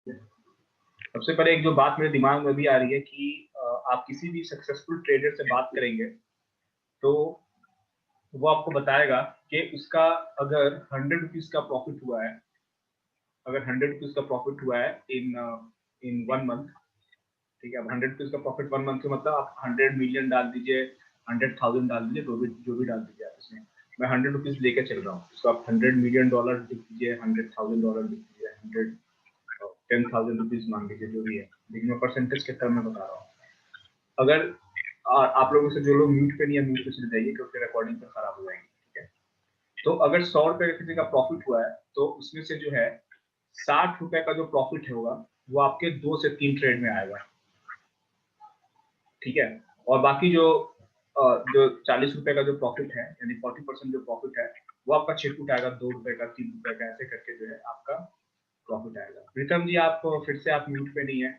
सबसे पहले एक जो बात मेरे दिमाग में भी आ रही है कि आप किसी भी सक्सेसफुल ट्रेडर से बात करेंगे तो वो आपको बताएगा कि उसका अगर 100 रुपीज का प्रॉफिट हुआ है, अगर 100 रुपीज का प्रॉफिट हुआ है इन 1 मंथ, ठीक है। अब 100 रुपीज का प्रॉफिट 1 मंथ का मतलब आप 100 मिलियन डाल दीजिए, 100,000 डाल दीजिए, जो भी डाल दीजिए आप इसमें। मैं 100 रुपीज लेके चल रहा हूँ, तो आप $100 मिलियन लिख दीजिए, $100,000 लिख दीजिए, 10,000 रुपीज मान लीजिए, जो भी है, लेकिन मैं परसेंटेज के टर्म में बता रहा हूँ। अगर आप लोगों से जो लोग म्यूट पे नहीं है, म्यूट पे चले जाइए क्योंकि रिकॉर्डिंग पर खराब हो जाएगी, ठीक है। तो अगर 100 रुपए किसी का प्रॉफिट हुआ है तो उसमें से जो है 60 रुपए का जो प्रॉफिट होगा वो आपके 2 से 3 ट्रेड में आएगा, ठीक है। और बाकी जो 40 रुपए का जो प्रॉफिट है, यानी 40% जो प्रॉफिट है, वो आपका छिटपुट आएगा, 2 रुपए का, 3 रुपए का, ऐसे करके जो है आपका प्रॉफिट आएगा। प्रीतम जी, आप फिर से आप म्यूट पे नहीं है।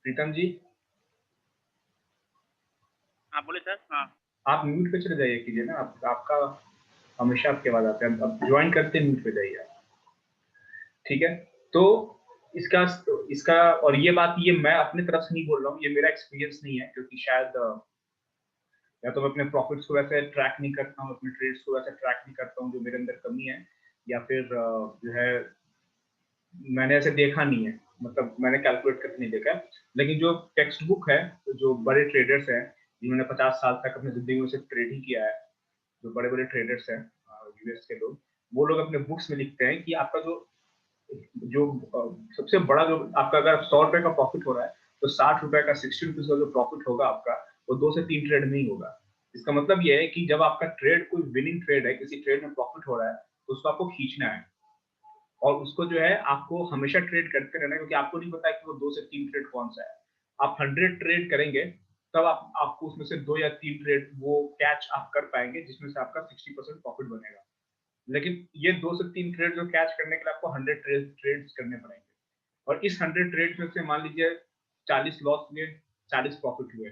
प्रीतम जी, हाँ बोले सर। हाँ, आप म्यूट पे चले जाइए कीजिए ना, आपका हमेशा आपके आवाज आते हैं, अब ज्वाइन करते म्यूट पे जाइए, ठीक है। तो इसका इसका और ये बात, ये मैं अपने तरफ से नहीं बोल रहा हूँ, ये मेरा एक्सपीरियंस नहीं है, क्योंकि शायद या तो मैं अपने प्रॉफिट्स को वैसे ट्रैक नहीं करता हूँ, अपने ट्रेड्स को वैसे ट्रैक नहीं करता हूँ, जो मेरे अंदर कमी है, या फिर जो है मैंने ऐसे देखा नहीं है, मतलब मैंने कैलकुलेट करके नहीं देखा है। लेकिन जो टेक्स्ट बुक है, जो बड़े ट्रेडर्स हैं जिन्होंने 50 साल तक अपनी जिंदगी में से ट्रेडिंग किया है, जो बड़े बड़े ट्रेडर्स हैं यूएस के लोग, वो लोग अपने बुक्स में लिखते हैं कि आपका जो जो सबसे बड़ा जो आपका, अगर 100 रुपए का प्रॉफिट हो रहा है तो 60 रुपए का, 60 रुपीज का जो प्रॉफिट होगा आपका, वो 2 से 3 ट्रेड में ही होगा। इसका मतलब ये है कि जब आपका ट्रेड कोई विनिंग ट्रेड है, किसी ट्रेड में प्रॉफिट हो रहा है, तो उसको आपको खींचना है और उसको जो है आपको हमेशा ट्रेड करते रहना है, क्योंकि आपको नहीं पता कि वो 2 से 3 ट्रेड कौन सा है। आप 100 ट्रेड करेंगे तब आपको उसमें से 2 या 3 ट्रेड वो कैच आप कर पाएंगे, जिसमें से आपका 60% प्रॉफिट बनेगा। लेकिन ये 2 से 3 ट्रेड जो कैच करने के लिए आपको 100 ट्रेड्स करने पड़ेंगे, और इस 100 ट्रेड्स में से मान लीजिए 40 लॉस हुए, 40 प्रॉफिट हुए,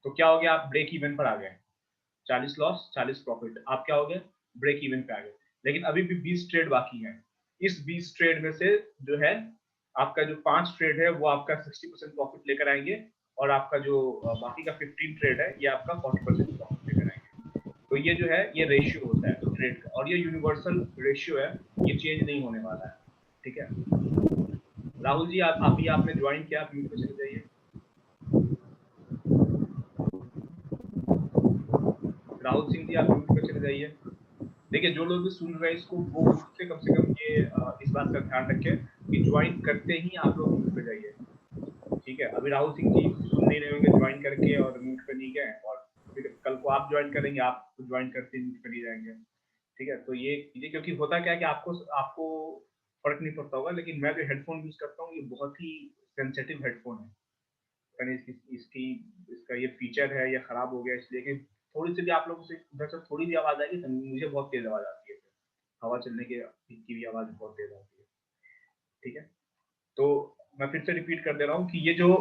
तो क्या हो गया, आप ब्रेक इवन पर आ गए। 40 लॉस, 40 प्रॉफिट, आप क्या हो गए, ब्रेक इवन पे आ गए। लेकिन अभी भी 20 ट्रेड बाकी हैं। इस 20 ट्रेड में से जो है आपका जो 5 ट्रेड है वो आपका 60% प्रॉफिट लेकर आएंगे, और आपका जो बाकी का 15 ट्रेड है ये आपका 40% प्रॉफिट लेकर आएंगे। तो ये जो है ये रेशियो होता है ट्रेड का, और ये यूनिवर्सल रेशियो है, ये चेंज नहीं होने वाला है, ठीक है। राहुल जी, आप अभी आपने ज्वाइन किया, आप म्यूट पे चले जाइए। राहुल सिंह जी, आप म्यूट पे चले जाइए। देखिए, जो लोग भी सुन रहे हैं इसको, वो म्यूट से कम से कम ये इस बात का ध्यान रखें कि ज्वाइन करते ही आप लोग म्यूट पे जाइए, ठीक है। अभी राहुल सिंह जी सुन नहीं रहे होंगे ज्वाइन करके और म्यूट पे नहीं गए, और फिर कल को आप ज्वाइन करेंगे, आप ज्वाइन करते म्यूट पे नहीं जाएंगे, ठीक है। तो ये कीजिए, क्योंकि होता क्या है कि आपको आपको फर्क नहीं पड़ता होगा, लेकिन मैं जो हेडफोन यूज करता हूँ ये बहुत ही सेंसिटिव हेडफोन है। यानी इसकी इसका ये फीचर है, ये खराब हो गया, इसलिए कि थोड़ी सी भी आप लोगों से उधर से थोड़ी भी आवाज आएगी तो मुझे बहुत तेज आवाज आती है, हवा चलने की भी आवाज बहुत तेज आती है, ठीक है। तो मैं फिर से रिपीट कर दे रहा हूँ कि ये जो,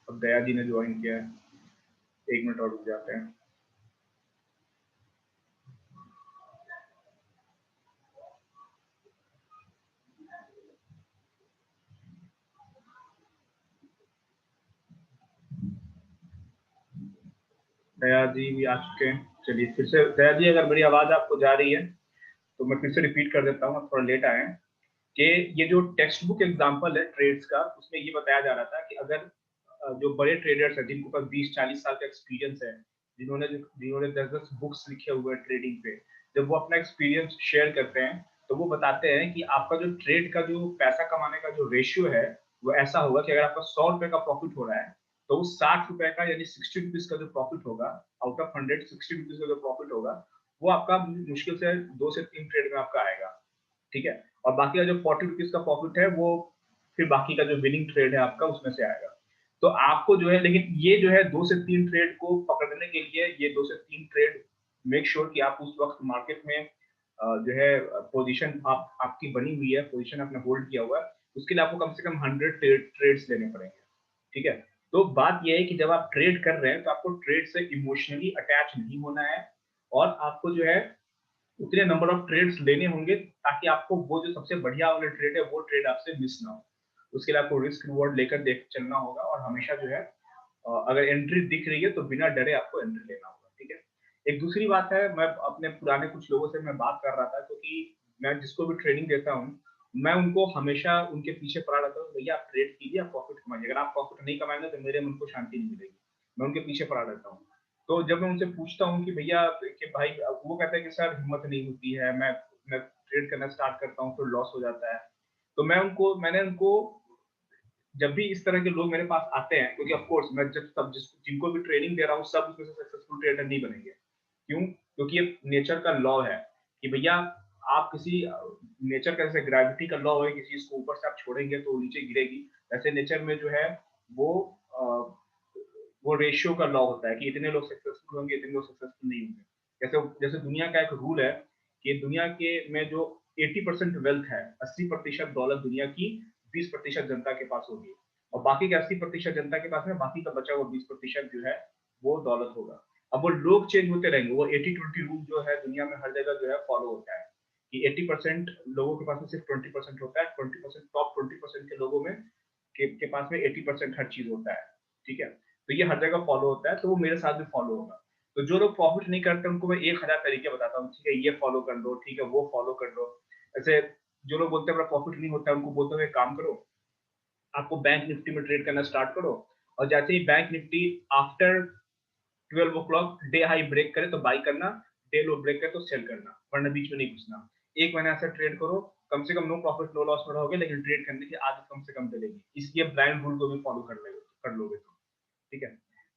अब दया जी ने ज्वाइन किया है, 1 मिनट और रुक जाते हैं। दया जी भी आ चुके हैं। चलिए फिर से, दया जी अगर मेरी आवाज आपको जा रही है तो मैं फिर से रिपीट कर देता हूँ, थोड़ा लेट आए हैं। कि ये जो टेक्स्ट बुक एग्जांपल है ट्रेड्स का, उसमें ये बताया जा रहा था कि अगर जो बड़े ट्रेडर्स हैं जिनके पास 20-40 साल का एक्सपीरियंस है, जिन्होंने 10-10 बुक्स लिखे हुए हैं ट्रेडिंग पे, जब वो अपना एक्सपीरियंस शेयर करते हैं तो वो बताते हैं कि आपका जो ट्रेड का जो पैसा कमाने का जो रेशियो है वो ऐसा होगा कि अगर आपका 100 रुपए का प्रॉफिट हो रहा है तो उस 60 रुपए का, यानी 60 रुपीज का जो प्रॉफिट होगा, आउट ऑफ 100 60 रुपीज का जो प्रॉफिट होगा, वो आपका मुश्किल से 2 से 3 ट्रेड में आपका आएगा, ठीक है। और बाकी का जो 40 रुपीज का प्रॉफिट है वो फिर बाकी का जो विनिंग ट्रेड है आपका उसमें से आएगा। तो आपको जो है, लेकिन ये जो है 2 से 3 ट्रेड को पकड़ने के लिए, ये 2 से 3 ट्रेड मेक श्योर कि आप उस वक्त मार्केट में जो है पोजीशन आपकी बनी हुई है, पोजीशन आपने होल्ड किया हुआ है, उसके लिए आपको कम से कम 100 ट्रेड्स लेने पड़ेंगे, ठीक है। तो बात यह है कि जब आप ट्रेड कर रहे हैं तो आपको ट्रेड से इमोशनली अटैच नहीं होना है, और आपको जो है उतने नंबर ऑफ ट्रेड्स लेने होंगे ताकि आपको वो जो सबसे बढ़िया वाले ट्रेड है वो ट्रेड आपसे मिस ना हो। उसके लिए आपको रिस्क रिवॉर्ड लेकर देख चलना होगा, और हमेशा जो है अगर एंट्री दिख रही है तो बिना डरे आपको एंट्री लेना होगा, ठीक है। एक दूसरी बात है, मैं अपने पुराने कुछ लोगों से मैं बात कर रहा था, क्योंकि मैं जिसको भी ट्रेनिंग देता हूँ, मैं उनको हमेशा उनके पीछे पड़ा रहता हूँ, भैया आप ट्रेड कीजिए, आप प्रॉफिट कमाइए। अगर आप प्रॉफिट नहीं कमाएंगे तो मेरे मन को शांति नहीं मिलेगी। मैं उनके पीछे पड़ा रहता हूँ। तो जब मैं उनसे पूछता हूँ कि भैया कि भाई, वो कहते हैं कि सर हिम्मत नहीं होती है, मैं ट्रेड करना स्टार्ट करता हूँ तो लॉस हो जाता है। तो मैंने उनको, जब भी इस तरह के लोग मेरे पास आते हैं, क्योंकि ऑफ कोर्स मैं जब सब जिनको भी ट्रेनिंग दे रहा हूँ सब उसमें से सक्सेसफुल ट्रेडर नहीं बनेंगे। क्यों? क्योंकि ये नेचर का लॉ है कि भैया आप किसी नेचर का, जैसे ग्रेविटी का लॉ है, किसी चीज को ऊपर से आप छोड़ेंगे तो नीचे गिरेगी। ऐसे नेचर में जो है वो वो रेशियो का लॉ होता है कि इतने लोग सक्सेसफुल होंगे, इतने लोग सक्सेसफुल नहीं होंगे। जैसे जैसे दुनिया का एक रूल है कि दुनिया के में जो 80% वेल्थ है, 80% दौलत दुनिया की 20% जनता के पास होगी, और बाकी के 80% जनता के पास में बाकी का बचा हुआ 20% जो है वो दौलत होगा। अब वो लोग चेंज होते रहेंगे, वो 80-20 रूल जो है दुनिया में हर जगह जो है फॉलो होता है कि 80% लोगों के पास में सिर्फ 20% होता है, 20% टॉप 20% के लोगों में के पास में 80% हर चीज होता है, ठीक है। तो ये हर जगह फॉलो होता है, तो वो मेरे साथ भी फॉलो होगा। तो जो लोग प्रॉफिट नहीं करते उनको मैं 1000 तरीके बताता हूँ, ठीक है, ये फॉलो कर लो, ठीक है, वो फॉलो कर लो। ऐसे जो लोग बोलते हैं मेरा प्रॉफिट नहीं होता है, उनको बोलते हुए काम करो, आपको बैंक निफ्टी में ट्रेड करना स्टार्ट करो, और जैसे ही bank Nifty after 12 o'clock day high break करे तो बाई करना, डे लो ब्रेक करे तो सेल करना, वरना बीच में नहीं घुसना। एक महीना ऐसा ट्रेड करो, कम से कम नो प्रॉफिट नो लॉस में रहोगे, लेकिन ट्रेड करने की आदत कम से कम चलेगी। इसलिए ब्लाइंड रूल को भी फॉलो कर लोगे तो, ठीक है।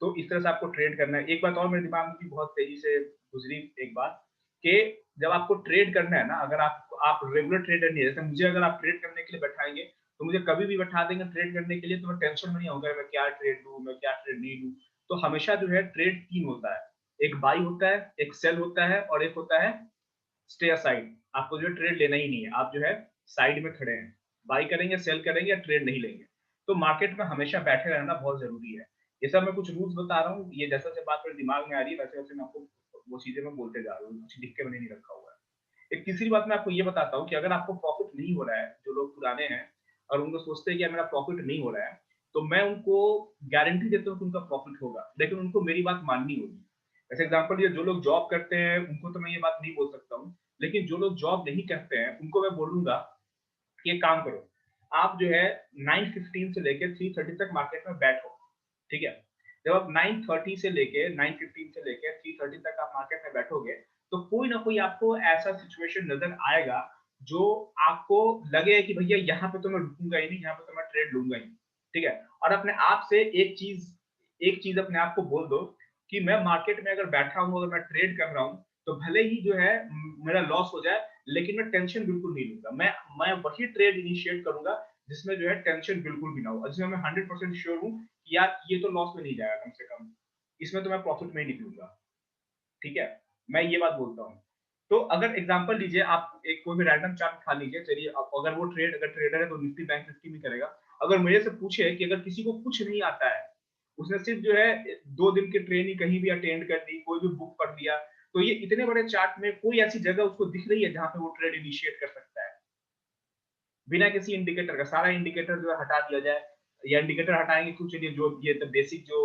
तो इस तरह से आपको ट्रेड करना है। एक बात और मेरे दिमाग में भी बहुत तेजी से गुजरी, एक बात कि जब आपको ट्रेड करना है ना, अगर आप रेगुलर ट्रेडर नहीं है, जैसे मुझे अगर आप ट्रेड करने के लिए बैठाएंगे तो मुझे कभी भी बैठा देंगे ट्रेड करने के लिए तो मैं टेंशन में नहीं होगा मैं क्या ट्रेड लूँ, मैं क्या ट्रेड नहीं लूँ। तो हमेशा जो है ट्रेड तीन होता है, एक बाई होता है, एक सेल होता है, और एक होता है स्टे असाइड। आपको जो है ट्रेड लेना ही नहीं है, आप जो है साइड में खड़े हैं, बाई करेंगे, सेल करेंगे या ट्रेड नहीं लेंगे। तो मार्केट में हमेशा बैठे रहना बहुत जरूरी है। ये सब मैं कुछ रूल्स बता रहा हूँ, ये जैसा जैसे बात मेरे दिमाग में आ रही है वैसे वैसे मैं आपको वो चीजें मैं बोलते जा रहा हूँ, कुछ लिख के मैंने नहीं रखा हुआ है। एक तीसरी बात मैं आपको ये बताता हूँ कि अगर आपको प्रॉफिट नहीं हो रहा है, जो लोग पुराने हैं और उनको सोचते हैं कि मेरा प्रॉफिट नहीं हो रहा है, तो मैं उनको गारंटी देता हूँ कि उनका प्रॉफिट होगा, लेकिन उनको मेरी बात माननी होगी। जैसे एग्जाम्पल, ये जो लोग जॉब करते हैं उनको तो मैं ये बात नहीं बोल सकता हूँ, लेकिन जो लोग जॉब नहीं करते हैं उनको मैं बोलूंगा कि एक काम करो, आप जो है 9:15 से लेकर 3:30 तक मार्केट में बैठो, ठीक है। जब आप 9:30 से लेके 9:15 से लेकर 3:30 तक आप मार्केट में बैठोगे, तो कोई ना कोई आपको ऐसा सिचुएशन नजर आएगा जो आपको लगे कि भैया यहाँ पे तो मैं रुकूंगा ही नहीं, यहाँ पे तो मैं ट्रेड लूंगा ही, ठीक है। और अपने आप से एक चीज अपने आप को बोल दो कि मैं मार्केट में अगर बैठा हूँ, अगर मैं ट्रेड कर रहा हूँ, तो भले ही जो है मेरा लॉस हो जाए, लेकिन मैं टेंशन बिल्कुल नहीं लूंगा। मैं वही ट्रेड इनिशिएट करूंगा जिसमें जो है टेंशन बिल्कुल भी ना हो, और जिसमें मैं 100% श्योर हूँ कि यार ये तो लॉस में नहीं जाएगा, कम से कम इसमें तो मैं प्रॉफिट में ही निकलूंगा, ठीक है। मैं ये बात बोलता हूँ। तो अगर एग्जांपल लीजिए, आप एक कोई भी रैंडम चार्ट उठा लीजिए, चलिए अगर वो अगर ट्रेडर है तो निफ्टी बैंक निफ्टी में करेगा। अगर मेरे से पूछे कि अगर किसी को कुछ नहीं आता है, उसने सिर्फ जो है 2 दिन की ट्रेनिंग कहीं भी अटेंड कर ली, कोई भी बुक पढ़ लिया, तो ये इतने बड़े चार्ट में कोई ऐसी जगह उसको दिख रही है जहां पे वो ट्रेड इनिशिएट कर सकता है बिना किसी इंडिकेटर का? सारा इंडिकेटर जो है हटा दिया जाए, या इंडिकेटर हटाएंगे क्यों, चलिए जो ये तो बेसिक जो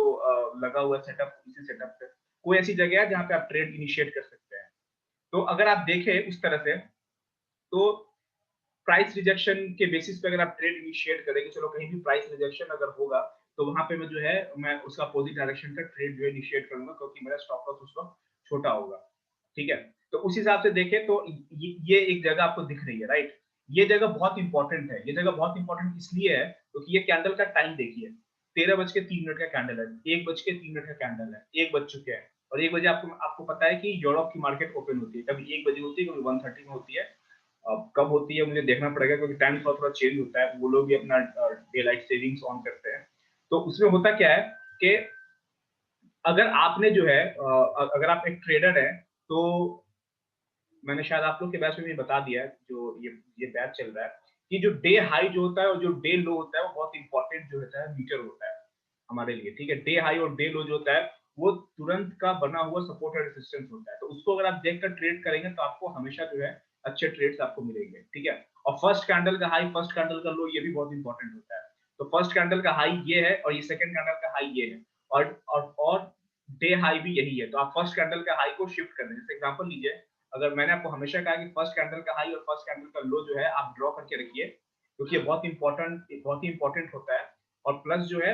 लगा हुआ सेटअप, इसी सेटअप पे कोई ऐसी जगह है जहां पे आप ट्रेड इनिशिएट कर सकते हैं। तो अगर आप देखें उस तरह से, तो प्राइस रिजेक्शन के बेसिस पे अगर आप ट्रेड इनिशिएट करेंगे, चलो कहीं भी प्राइस रिजेक्शन अगर होगा तो वहां पे मैं जो है मैं उसका अपोजिट डायरेक्शन का ट्रेड जो है इनिशिएट करूंगा, क्योंकि मेरा स्टॉप लॉस उस वक्त छोटा होगा, ठीक है। तो उस हिसाब से देखें तो ये एक जगह आपको दिख रही है, राइट। ये जगह बहुत इंपॉर्टेंट है, ये जगह बहुत इंपॉर्टेंट इसलिए है क्योंकि ये कैंडल का टाइम देखिए, 13:03 का कैंडल है, 1:03 का कैंडल है, 1 बज चुके हैं। और 1 बजे आपको आपको पता है कि यूरोप की मार्केट ओपन होती है, कभी 1 बजे होती है, कभी 1:30 में होती है। अब कब होती है मुझे देखना पड़ेगा, क्योंकि टाइम थोड़ा थोड़ा चेंज होता है, वो लोग भी अपना डे लाइट सेविंग्स ऑन करते हैं। तो उसमें होता क्या है कि अगर आपने जो है अगर आप एक ट्रेडर है, तो मैंने शायद आप लोग के बैच में भी बता दिया है, जो ये बैच चल रहा है, कि जो डे हाई जो होता है और जो डे लो होता है वो बहुत इंपॉर्टेंट जो होता है मीटर होता है हमारे लिए, ठीक है। डे हाई और डे लो जो होता है वो तुरंत का बना हुआ सपोर्ट और रेजिस्टेंस होता है। तो उसको अगर आप देखकर ट्रेड करेंगे तो आपको हमेशा जो है अच्छे ट्रेड्स आपको मिलेंगे, ठीक है। और फर्स्ट कैंडल का हाई, फर्स्ट कैंडल का लो, ये भी बहुत इंपॉर्टेंट होता है। तो फर्स्ट कैंडल का हाई ये है और ये सेकंड कैंडल का हाई ये है, और डे हाई भी यही है। तो आप फर्स्ट कैंडल का हाई को शिफ्ट कर दें। जैसे एग्जांपल लीजिए, अगर मैंने आपको हमेशा कहा कि फर्स्ट कैंडल का हाई और फर्स्ट कैंडल का लो जो है आप ड्रॉ करके रखिए, क्योंकि ये बहुत ही इंपॉर्टेंट होता है। और प्लस जो है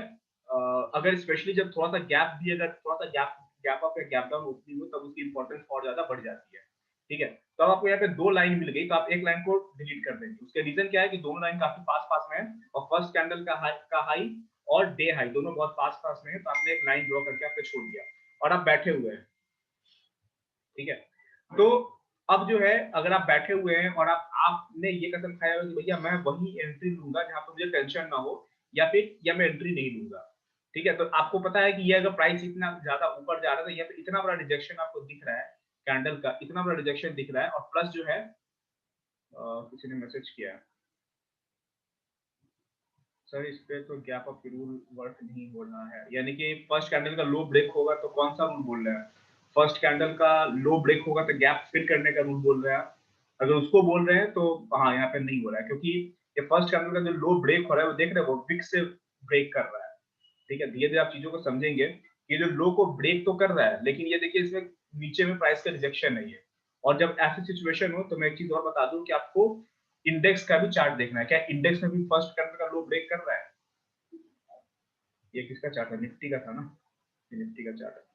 अगर स्पेशली जब थोड़ा सा गैप भी, अगर थोड़ा सा गैप गैप अप या गैप डाउन ओपनिंग हो, तब उसकी इंपॉर्टेंस और ज्यादा बढ़ जाती है, ठीक है। तो अब आपको यहाँ पे दो लाइन मिल गई, तो आप एक लाइन को डिलीट कर देंगे। उसके रीजन क्या है कि दोनों लाइन काफी पास पास में है, और फर्स्ट कैंडल का हाई और डे हाई दोनों बहुत पास पास में है, तो आपने एक लाइन ड्रॉ करके आपने छोड़ दिया और आप बैठे हुए हैं, ठीक है। तो अब जो है अगर आप बैठे हुए हैं और आपने ये कसम खाया हो कि भैया मैं वही एंट्री लूंगा जहां पर मुझे टेंशन ना हो, या मैं एंट्री नहीं लूंगा, ठीक है। तो आपको पता है कि ये अगर प्राइस इतना ज्यादा ऊपर जा रहा है तो यहाँ पे इतना बड़ा रिजेक्शन आपको दिख रहा है, कैंडल का इतना बड़ा रिजेक्शन दिख रहा है, और प्लस जो है किसी ने मैसेज किया है, सर इस पे तो गैप अप रूल वर्क नहीं हो रहा है, यानी कि फर्स्ट कैंडल का लो ब्रेक होगा तो कौन सा रूल बोल रहा है? फर्स्ट कैंडल का लो ब्रेक होगा तो गैप फिल करने का रूल बोल रहा है। अगर उसको बोल रहे हैं तो हाँ, यहाँ पे नहीं हो रहा है, क्योंकि ये फर्स्ट कैंडल का जो लो ब्रेक हो रहा है वो देख रहे हो, वो विक से ब्रेक कर रहा है, ठीक है। धीरे धीरे आप चीजों को समझेंगे, ये जो लो को ब्रेक तो कर रहा है, लेकिन ये देखिए इसमें नीचे में प्राइस का रिजेक्शन है ये। और जब ऐसी सिचुएशन हो तो मैं एक चीज और बता दूं कि आपको इंडेक्स का भी चार्ट देखना है। क्या इंडेक्स में भी फर्स्ट कैंडल का लो ब्रेक कर रहा है? ये किसका चार्ट है? निफ्टी का था ना, ये निफ्टी का चार्ट है।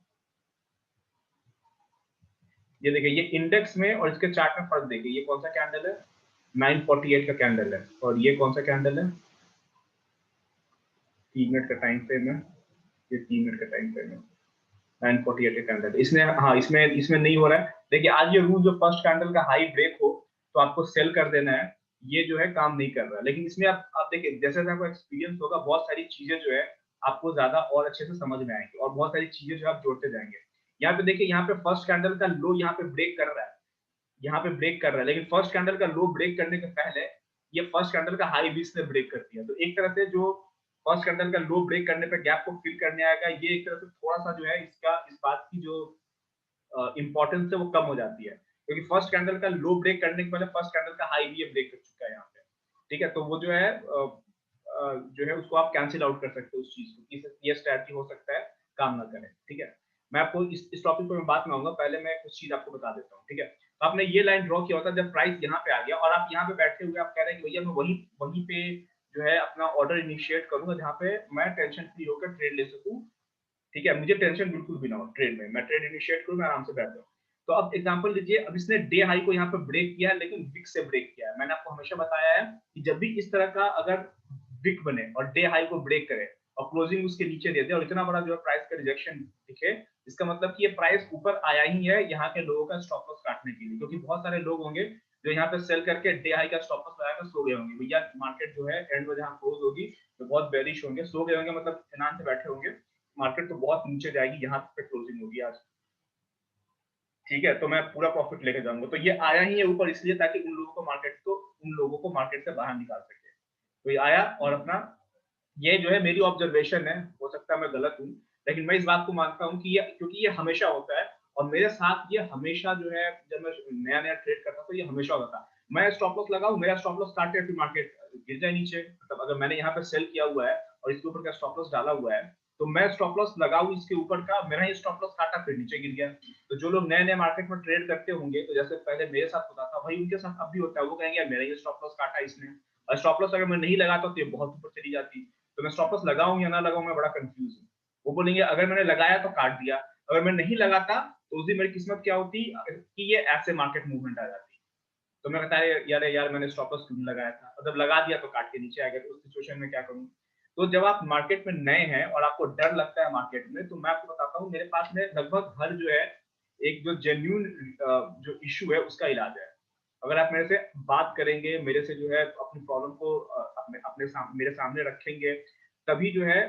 ये देखिए, ये इंडेक्स में और इसके चार्ट में फर्क देखिए, ये कौन सा कैंडल है? 948 का कैंडल है, और ये कौन सा कैंडल है? 3 मिनट का टाइम फ्रेम है, ये 3 मिनट का टाइम फ्रेम है। 948 का कैंडल इसमें, हाँ इसमें इसमें नहीं हो रहा है। देखिए आज ये रूल जो फर्स्ट कैंडल का हाई ब्रेक हो तो आपको सेल कर देना है, ये जो है काम नहीं कर रहा है। लेकिन इसमें आप देखिए, जैसे जैसे आपको एक्सपीरियंस होगा बहुत सारी चीजें जो है आपको ज्यादा और अच्छे से समझ में आएंगी, और बहुत सारी चीजें जो आप जोड़ते जाएंगे। यहाँ पे देखिए, यहाँ पे फर्स्ट कैंडल का लो यहाँ पे ब्रेक कर रहा है, यहाँ पे ब्रेक कर रहा है, लेकिन फर्स्ट कैंडल का लो ब्रेक करने के पहले ये फर्स्ट कैंडल का हाई भी इसने ब्रेक कर दिया। तो एक तरह से जो फर्स्ट कैंडल का लो ब्रेक करने पे गैप को फिल करने आएगा, ये एक तरह से थोड़ा सा जो है इसका इस बात की जो इंपॉर्टेंस है वो कम हो जाती है, क्योंकि फर्स्ट कैंडल का लो ब्रेक करने के पहले फर्स्ट कैंडल का हाई भी ये ब्रेक कर चुका है यहाँ पे, ठीक है। तो वो जो है उसको आप कैंसिल आउट कर सकते हो उस चीज को, कि ये स्ट्रैटेजी हो सकता है काम ना करे, ठीक है। मैं आपको इस टॉपिक पर मैं बात में आऊंगा, पहले मैं कुछ चीज आपको बता देता हूँ, ठीक है। तो आपने ये लाइन ड्रॉ किया होता जब प्राइस यहाँ पे आ गया और आप यहाँ पे बैठे हुए आप कह रहे हैं कि भैया मैं वहीं वहीं पे जो है अपना ऑर्डर इनिशिएट करूंगा जहाँ पे मैं टेंशन फ्री होकर ट्रेड ले सकूं, ठीक है। मुझे टेंशन बिल्कुल भी ना हो ट्रेड में, मैं ट्रेड इनिशिएट करूं, मैं आराम से बैठ जाऊं। तो अब एग्जांपल लीजिए, अब इसने डे हाई को यहाँ पे ब्रेक किया है, लेकिन विक से ब्रेक किया है। मैंने आपको हमेशा बताया है कि जब भी इस तरह का अगर विक बने और डे हाई को ब्रेक करे और क्लोजिंग उसके नीचे दे दे और इतना बड़ा जो है प्राइस का रिजेक्शन दिखे, इसका मतलब कि ये प्राइस ऊपर आया ही है यहाँ के लोगों का स्टॉप लॉस काटने के लिए, क्योंकि बहुत सारे लोग होंगे जो यहाँ पे सेल करके डे हाई का स्टॉप लॉस लगाकर सो गए होंगे। भैया मार्केट जो है एंड में जहाँ क्लोज होगी तो बहुत बेरिश होंगे, सो गए होंगे मतलब इत्मीनान से बैठे होंगे, मार्केट तो बहुत नीचे जाएगी, यहाँ पे क्लोजिंग होगी आज, ठीक है। तो मैं पूरा प्रॉफिट लेके जाऊंगा। तो ये आया ही है ऊपर इसलिए ताकि उन लोगों को मार्केट से बाहर निकाल सके। तो ये आया और अपना, ये जो है मेरी ऑब्जर्वेशन है, हो सकता है मैं गलत हूँ, लेकिन मैं इस बात को मानता हूँ कि ये, क्योंकि ये हमेशा होता है और मेरे साथ ये हमेशा जो है, जब मैं नया नया ट्रेड करता था तो ये हमेशा होता था। मैं स्टॉप लॉस लगाऊं, मेरा स्टॉप लॉस काटे फिर मार्केट गिर जाए नीचे, मतलब अगर मैंने यहाँ पे सेल किया हुआ है और इसके ऊपर का स्टॉप लॉस डाला हुआ है, तो मैं स्टॉप लॉस लगाऊं इसके ऊपर का, मेरा ये स्टॉप लॉस काटा फिर नीचे गिर गया। तो जो लोग नए नए मार्केट में ट्रेड करते होंगे, तो जैसे पहले मेरे साथ होता था वही उनके साथ अब भी होता है, वो कहेंगे मेरा ये स्टॉप लॉस काटा इसने, और स्टॉप लॉस अगर मैं नहीं लगाता तो ये बहुत ऊपर चली जाती। तो मैं स्टॉप लॉस लगाऊं या ना लगाऊं, मैं बड़ा कंफ्यूज हूँ। वो बोलेंगे अगर मैंने लगाया तो काट दिया, अगर मैं नहीं लगाता तो उस दिन मेरी किस्मत क्या होती कि ये ऐसे मार्केट मूवमेंट आ जाती। तो मैं कहता है यार मैंने स्टॉप लॉस क्यों लगाया था, और जब लगा दिया तो काट के नीचे आ गया, तो उस सिचुएशन में क्या करूँ? तो जब आप मार्केट में नए हैं और आपको डर लगता है मार्केट में, तो मैं आपको बताता हूँ, मेरे पास में लगभग हर जो है एक जो जेन्यून जो इश्यू है उसका इलाज है। अगर आप मेरे से बात करेंगे, मेरे से जो है अपनी प्रॉब्लम को मेरे सामने रखेंगे, तभी जो है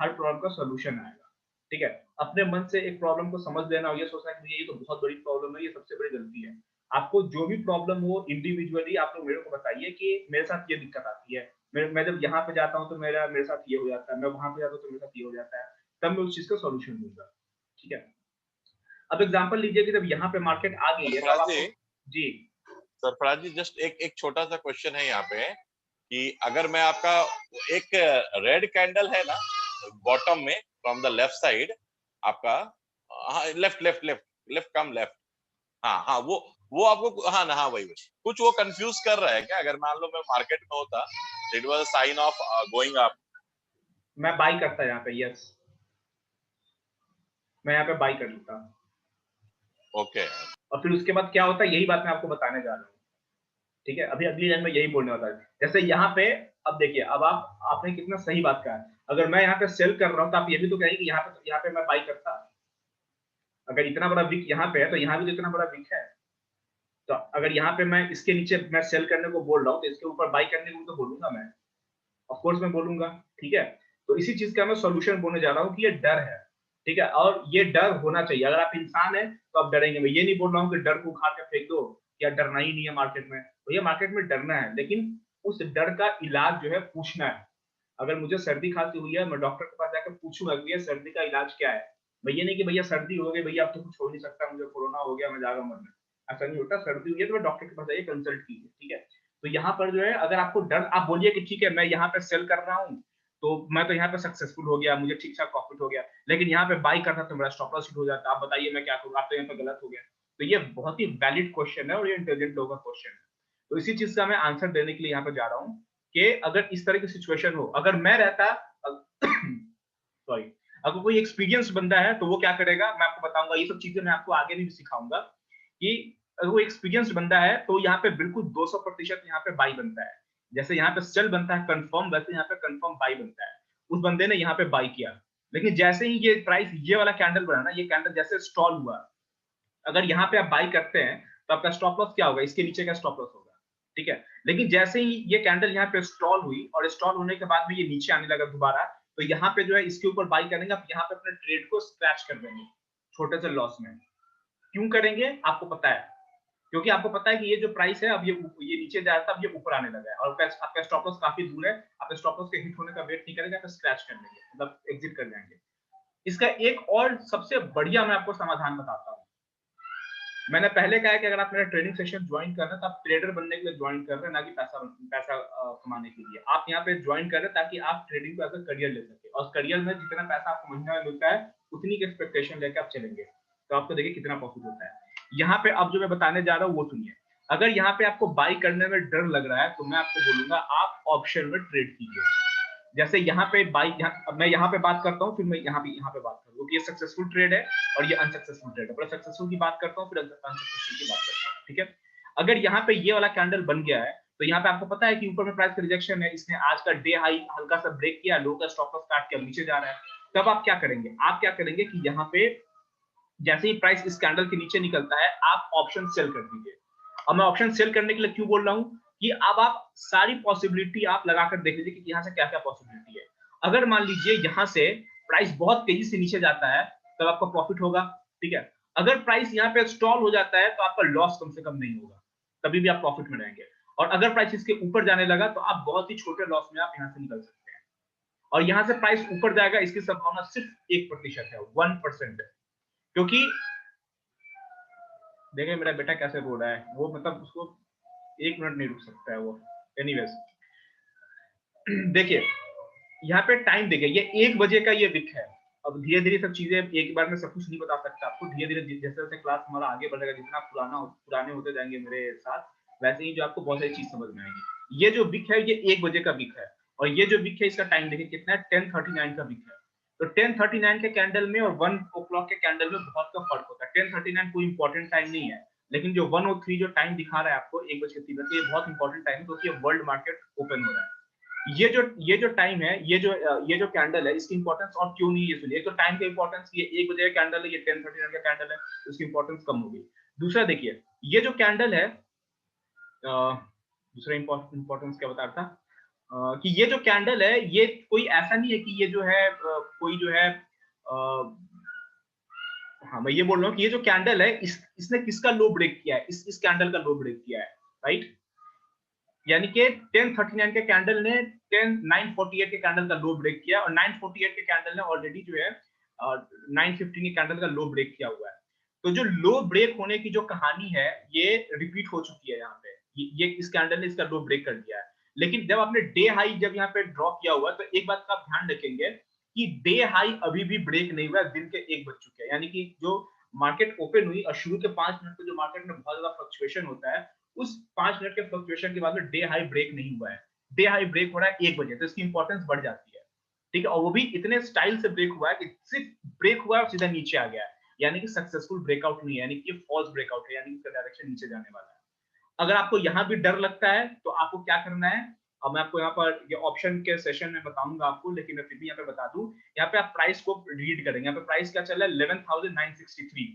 हर प्रॉब्लम का सोल्यूशन आएगा, ठीक है। अपने मन से एक प्रॉब्लम को समझ लेना और ये सोचना कि ये तो बहुत बड़ी प्रॉब्लम है, ये सबसे बड़ी गलती है। आपको जो भी प्रॉब्लम हो इंडिविजुअली आप लोग मेरे को बताइए कि मेरे साथ ये दिक्कत आती है, मैं जब यहाँ पे जाता हूँ तो मेरे साथ ये हो जाता है, मैं वहां पे जाता हूँ तो मेरे साथ ये हो जाता है, तब मैं उस चीज का सॉल्यूशन दूंगा, ठीक है। अब एग्जांपल लीजिए कि जब यहाँ पे मार्केट आ गई है तब आपको जी सरफराज जी जस्ट एक छोटा सा क्वेश्चन है यहाँ पे कि अगर मैं आपका एक रेड कैंडल है ना बॉटम में फ्रॉम द लेफ्ट साइड आपका, हाँ लेफ्ट लेफ्ट लेफ्ट लेफ्ट कम लेफ्ट, हाँ हाँ वो आपको, हाँ ना, हाँ वही वही कुछ वो कंफ्यूज कर रहा है क्या? अगर मान लो मैं मार्केट में होता, it was sign of going up, मैं बाई करता यहाँ पे, यस मैं यहाँ पे बाई कर लेता। ओके। और फिर उसके बाद क्या होता है, यही बात मैं आपको बताने जा रहा हूँ। ठीक है, अभी अगली लाइन में यही बोलने वाला है। जैसे यहाँ पे अब देखिए, अब आपने कितना सही बात कहा है। अगर मैं यहाँ पे सेल कर रहा हूँ तो आप ये भी तो कहेंगे कि यहाँ पे मैं बाई करता। अगर इतना बड़ा विक यहाँ पे है तो यहाँ भी तो इतना बड़ा विक है, तो अगर यहाँ पे मैं इसके नीचे मैं सेल करने को बोल रहा हूँ तो इसके ऊपर बाई करने को तो बोलूंगा मैं, ऑफ कोर्स मैं बोलूंगा। ठीक है, तो इसी चीज का मैं सॉल्यूशन बोलने जा रहा हूँ कि ये डर है। ठीक है, और ये डर होना चाहिए। अगर आप इंसान है तो आप डरेंगे। मैं ये नहीं बोल रहा हूँ कि डर को उखाड़ के फेंक दो, या डरना ही नहीं है मार्केट में। भैया मार्केट में डरना है, लेकिन उस डर का इलाज जो है पूछना है। अगर मुझे सर्दी खांसी हुई है, मैं डॉक्टर के पास जाकर पूछूंगा कि भैया सर्दी का इलाज क्या है। भैया नहीं कि भैया सर्दी हो गई, भैया अब तो कुछ हो नहीं सकता, मुझे कोरोना हो गया, मैं जा रहा हूँ मरने। ऐसा नहीं होता। सर्दी हुई है तो डॉक्टर के पास जाइए, कंसल्ट कीजिए। ठीक है, तो यहाँ पर जो है, अगर आपको डर, आप बोलिए कि ठीक है मैं यहाँ पे सेल कर रहा हूँ तो मैं तो यहाँ पे सक्सेसफुल हो गया, मुझे ठीक ठाक प्रॉफिट हो गया, लेकिन यहाँ पे बाई करता तो मेरा स्टॉप लॉस हिट हो जाता, आप बताइए मैं क्या करूँ, आप तो यहाँ पे गलत हो गया। तो ये बहुत ही वैलिड क्वेश्चन है और ये इंटेलिजेंट लोगों का क्वेश्चन है। तो इसी चीज का मैं आंसर देने के लिए यहाँ पे जा रहा हूँ कि अगर इस तरह की सिचुएशन हो, अगर मैं रहता सॉरी, अगर कोई एक्सपीरियंस बंदा है तो वो क्या करेगा, मैं आपको बताऊंगा। ये सब चीजें मैं आपको आगे भी सिखाऊंगा कि अगर वो एक्सपीरियंस बंदा है तो यहाँ पे बिल्कुल 200% यहाँ पे बाई बनता है। जैसे यहाँ पे सेल बनता है कंफर्म, वैसे यहाँ पे कंफर्म बाई बनता है। उस बंदे ने यहाँ पे बाई किया, लेकिन जैसे ही ये प्राइस, ये वाला कैंडल बना ना, ये कैंडल जैसे स्टॉल हुआ, अगर यहाँ पे आप बाई करते हैं तो आपका स्टॉप लॉस क्या होगा, इसके नीचे का स्टॉप लॉस होगा। ठीक है, लेकिन जैसे ही ये कैंडल यहाँ पे स्टॉल हुई और स्टॉल होने के बाद में ये नीचे आने लगा दोबारा, तो यहाँ पे जो है इसके ऊपर बाई करेंगे, आप यहाँ पे अपने ट्रेड को स्क्रैच कर देंगे छोटे से लॉस में। क्यों करेंगे आपको पता है, क्योंकि आपको पता है कि ये जो प्राइस है अब ये नीचे जा रहा था, अब ये ऊपर आने लगा है और आपका स्टॉप लॉस काफी दूर है। आप स्टॉप लॉस के हिट होने का वेट नहीं करेंगे, आप स्क्रैच कर लेंगे, मतलब एग्जिट कर जाएंगे। इसका एक और सबसे बढ़िया मैं आपको समाधान बताता हूँ। मैंने पहले कहा है कि अगर आप मेरा ट्रेडिंग सेशन ज्वाइन कर रहे हैं तो आप ट्रेडर बनने के लिए ज्वाइन कर रहे हैं, ना कि पैसा कमाने के लिए। आप यहाँ पे ज्वाइन कर रहे हैं ताकि आप ट्रेडिंग को एज अ करियर ले सके, और करियर में जितना पैसा आपको महीने में मिलता है उतनी की एक्सपेक्टेशन लेकर आप चलेंगे, तो आपको देखिए कितना प्रॉफिट होता है। यहाँ पे अब जो मैं बताने जा रहा हूँ वो सुनिए। अगर यहाँ पे आपको बाई करने में डर लग रहा है तो मैं आपको बोलूंगा आप ऑप्शन में ट्रेड कीजिए। जैसे यहाँ पे बाई, मैं यहाँ पे बात करता हूँ, फिर मैं यहाँ पे बात करूँ कि ये सक्सेसफुल ट्रेड है और ये अनसक्सेसफुल ट्रेड है। पहले सक्सेसफुल की बात करता हूँ, फिर अनसक्सेसफुल की बात करता हूँ। ठीक है, अगर यहाँ पे ये वाला कैंडल बन गया है तो यहाँ पे आपको पता है कि ऊपर में प्राइस का रिजेक्शन है, इसने आज का डे हाई हल्का सा ब्रेक किया, लो का स्टॉप लॉस काट के नीचे जा रहा है। तब आप क्या करेंगे, आप क्या करेंगे कि यहाँ पे जैसे ही प्राइस इस कैंडल के नीचे निकलता है आप ऑप्शन सेल कर दीजिए। अब मैं ऑप्शन सेल करने के लिए क्यों बोल रहा हूँ कि अब आप सारी पॉसिबिलिटी आप लगाकर देख लीजिए कि यहाँ से क्या क्या पॉसिबिलिटी है। अगर मान लीजिए यहाँ से प्राइस बहुत तेजी से नीचे जाता है तब आपका प्रॉफिट होगा। ठीक है, अगर प्राइस यहाँ पे स्टॉल हो जाता है तो आपका लॉस कम से कम नहीं होगा, तभी भी आप प्रॉफिट में रहेंगे। और अगर प्राइस इसके ऊपर जाने लगा तो आप बहुत ही छोटे लॉस में आप यहाँ से निकल सकते हैं। और यहाँ से प्राइस ऊपर जाएगा इसकी संभावना सिर्फ 1% है, 1%, क्योंकि देखिए मेरा बेटा कैसे रो रहा है, वो मतलब उसको 1 मिनट नहीं रुक सकता है वो। एनीवेज देखिए यहाँ पे टाइम देखिए, ये 1 बजे का ये विक है। अब धीरे धीरे सब चीजें एक बार में सब कुछ नहीं बता सकता आपको, धीरे धीरे जैसे जैसे क्लास हमारा आगे बढ़ेगा, जितना पुराने होते जाएंगे मेरे साथ, वैसे ही जो आपको बहुत सारी चीज समझ में आएगी। ये जो विक है ये 1 बजे का विक है, और ये जो विक है इसका टाइम देखिए कितना है, 10:39 का विक है। तो 10:39 के कैंडल में और 1 o'clock के कैंडल में बहुत का फर्क होता है। 10:39 कोई इंपॉर्टेंट टाइम नहीं है, लेकिन जो 103 जो टाइम दिखा रहा है आपको 1:03, ये बहुत इंपॉर्टेंट टाइम है क्योंकि ये वर्ल्ड मार्केट ओपन हो रहा है। ये जो टाइम है, ये जो कैंडल है, इसकी इंपॉर्टेंस और क्यों नहीं है सुनिए। एक तो टाइम का इंपॉर्टेंस, ये 1 बजे का कैंडल है, ये 10:39 का कैंडल है, उसकी इंपॉर्टेंस कम हो गई। दूसरा देखिए ये जो कैंडल है, दूसरा इंपॉर्टेंस क्या बता रहा था, कि ये जो कैंडल है ये कोई ऐसा नहीं है कि ये जो है कोई जो है, हाँ मैं ये बोल रहा हूँ कि ये जो कैंडल है इसने किसका लो ब्रेक किया है, इस कैंडल का लो ब्रेक किया है, राइट। यानी कि 10:39 के कैंडल ने 9:48 के कैंडल का लो ब्रेक किया, और 9:48 के कैंडल ने ऑलरेडी जो है 915 की कैंडल का लो ब्रेक किया हुआ है। तो जो लो ब्रेक होने की जो कहानी है ये रिपीट हो चुकी है यहाँ पे, ये इस कैंडल ने इसका लो ब्रेक कर दिया है। लेकिन जब आपने डे हाई जब यहाँ पे ड्रॉ किया हुआ है तो एक बात का आप ध्यान रखेंगे कि डे हाई अभी भी ब्रेक नहीं हुआ है, दिन के 1 बज चुके हैं, यानी कि जो मार्केट ओपन हुई और शुरू के 5 मिनट में जो मार्केट में बहुत ज्यादा फ्लक्चुएशन होता है, उस 5 मिनट के फ्लक्चुएशन के बाद में डे हाई ब्रेक नहीं हुआ है। डे हाई ब्रेक हो रहा है 1 बजे, तो इसकी इंपॉर्टेंस बढ़ जाती है। ठीक है, और वो भी इतने स्टाइल से ब्रेक हुआ है कि सिर्फ ब्रेक हुआ है और सीधा नीचे आ गया है, यानी कि सक्सेसफुल ब्रेकआउट नहीं है, यानी कि फॉल्स ब्रेकआउट है, यानी कि इसका डायरेक्शन नीचे जाने वाला है। अगर आपको यहाँ भी डर लगता है तो आपको क्या करना है, अब मैं आपको यहाँ पर ये ऑप्शन के सेशन में बताऊंगा आपको, लेकिन मैं फिर भी यहाँ पे बता दूं, यहाँ पे आप प्राइस को रीड करेंगे। यहाँ पे प्राइस क्या चल रहा है, 11,963।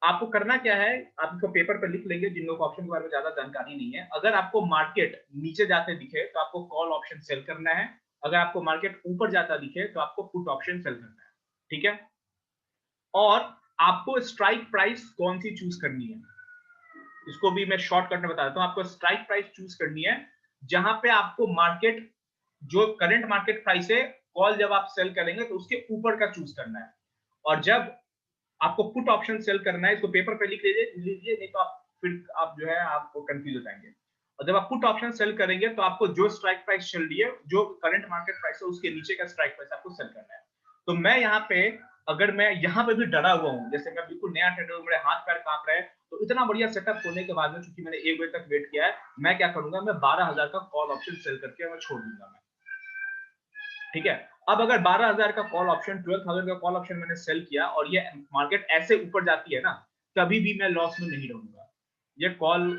आपको करना क्या है, आप इसको पेपर पर लिख लेंगे जिन लोगों को ऑप्शन के बारे में ज्यादा जानकारी नहीं है। अगर आपको मार्केट नीचे जाते दिखे तो आपको कॉल ऑप्शन सेल करना है, अगर आपको मार्केट ऊपर जाता दिखे तो आपको पुट ऑप्शन सेल करना है। ठीक है, और आपको स्ट्राइक प्राइस कौन सी चूज करनी है, इसको भी मैं शॉर्टकट में बता देता हूं। आपको स्ट्राइक प्राइस चूज करनी है जहां पे आपको मार्केट जो करंट मार्केट प्राइस है, कॉल जब आप सेल करेंगे तो उसके ऊपर का चूज करना है। और जब आपको पुट ऑप्शन सेल करना है, इसको पेपर पे लिख लीजिए, नहीं तो आप फिर आप जो है आपको कंफ्यूज हो जाएंगे। और जब आप पुट ऑप्शन सेल करेंगे तो आपको जो स्ट्राइक प्राइस चल रही है, जो करंट मार्केट प्राइस है, उसके नीचे का स्ट्राइक प्राइस आपको सेल करना है। तो मैं यहाँ पे, अगर मैं यहाँ पे भी डरा हुआ हूँ, जैसे मैं बिल्कुल नया ट्रेडर हूँ, मेरे हाथ पैर कांप रहे हैं, तो इतना बढ़िया सेटअप होने के बाद में, चूंकि मैंने 1 बजे तक वेट किया है, मैं क्या करूंगा, मैं 12,000 का कॉल ऑप्शन सेल करके मैं छोड़ दूंगा मैं। ठीक है, अब अगर 12,000 का कॉल ऑप्शन, 12,000 का कॉल ऑप्शन मैंने सेल किया और ये मार्केट ऐसे ऊपर जाती है ना, कभी भी मैं लॉस में नहीं रहूंगा। ये कॉल,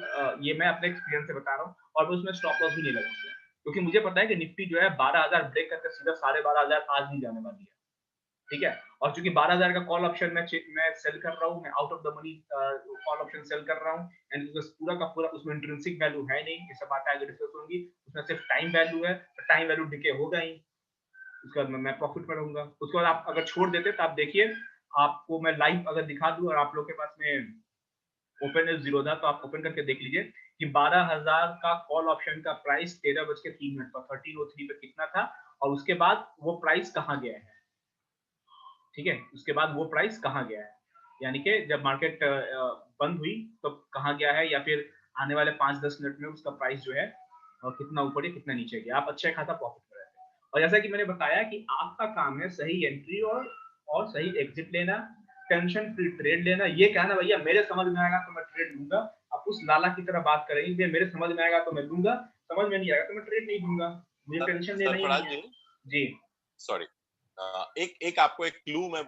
ये मैं अपने एक्सपीरियंस से बता रहा हूँ, और मैं उसमें स्टॉप लॉस भी नहीं लगाऊंगा, क्योंकि मुझे पता है कि निफ्टी जो है 12,000 ब्रेक करके सीधा 12,500 आज नहीं जाने वाली है। ठीक है, और चूंकि 12,000 का कॉल ऑप्शन मैं सेल कर रहा हूँ, मैं out of the money call option sell कर रहा हूँ, एंड पूरा का पूरा उसमें इंट्रिंसिक वैल्यू है नहीं, ये सब बातें आगे डिस्कस होंगी। उसमें सिर्फ टाइम वैल्यू है, तो टाइम वैल्यू डिके होगा ही, उसके बाद मैं प्रॉफिट में रहूंगा। उसके बाद आप अगर छोड़ देते तो आप देखिए, आपको मैं लाइव अगर दिखा दूं और आप लोग के पास में ओपन है जीरो था, तो आप ओपन करके देख लीजिए कि 12,000 का कॉल ऑप्शन का प्राइस 13:03 पर 13:03 पे कितना था, और उसके बाद वो प्राइस कहाँ गया है। ठीक है, उसके बाद वो प्राइस कहाँ गया है, यानी कि जब मार्केट बंद हुई तो कहाँ गया है, या फिर आने वाले 5-10 मिनट में उसका प्राइस जो है कितना ऊपर है कितना नीचे गया, आप अच्छा खासा प्रॉफिट में रहते हैं। और जैसा कि मैंने बताया कि आपका काम है सही एंट्री और सही एग्जिट लेना, टेंशन फ्री ट्रेड लेना। ये कहना भैया मेरे समझ में आएगा तो मैं ट्रेड लूंगा, आप उस लाला की तरह बात करेंगे, मेरे समझ में आएगा तो मैं लूंगा, समझ में नहीं आएगा तो मैं ट्रेड नहीं दूंगा, मुझे टेंशन लेना ही सरफराज नहीं है। जी, जी सॉरी, एक एक आपको एक क्लू में,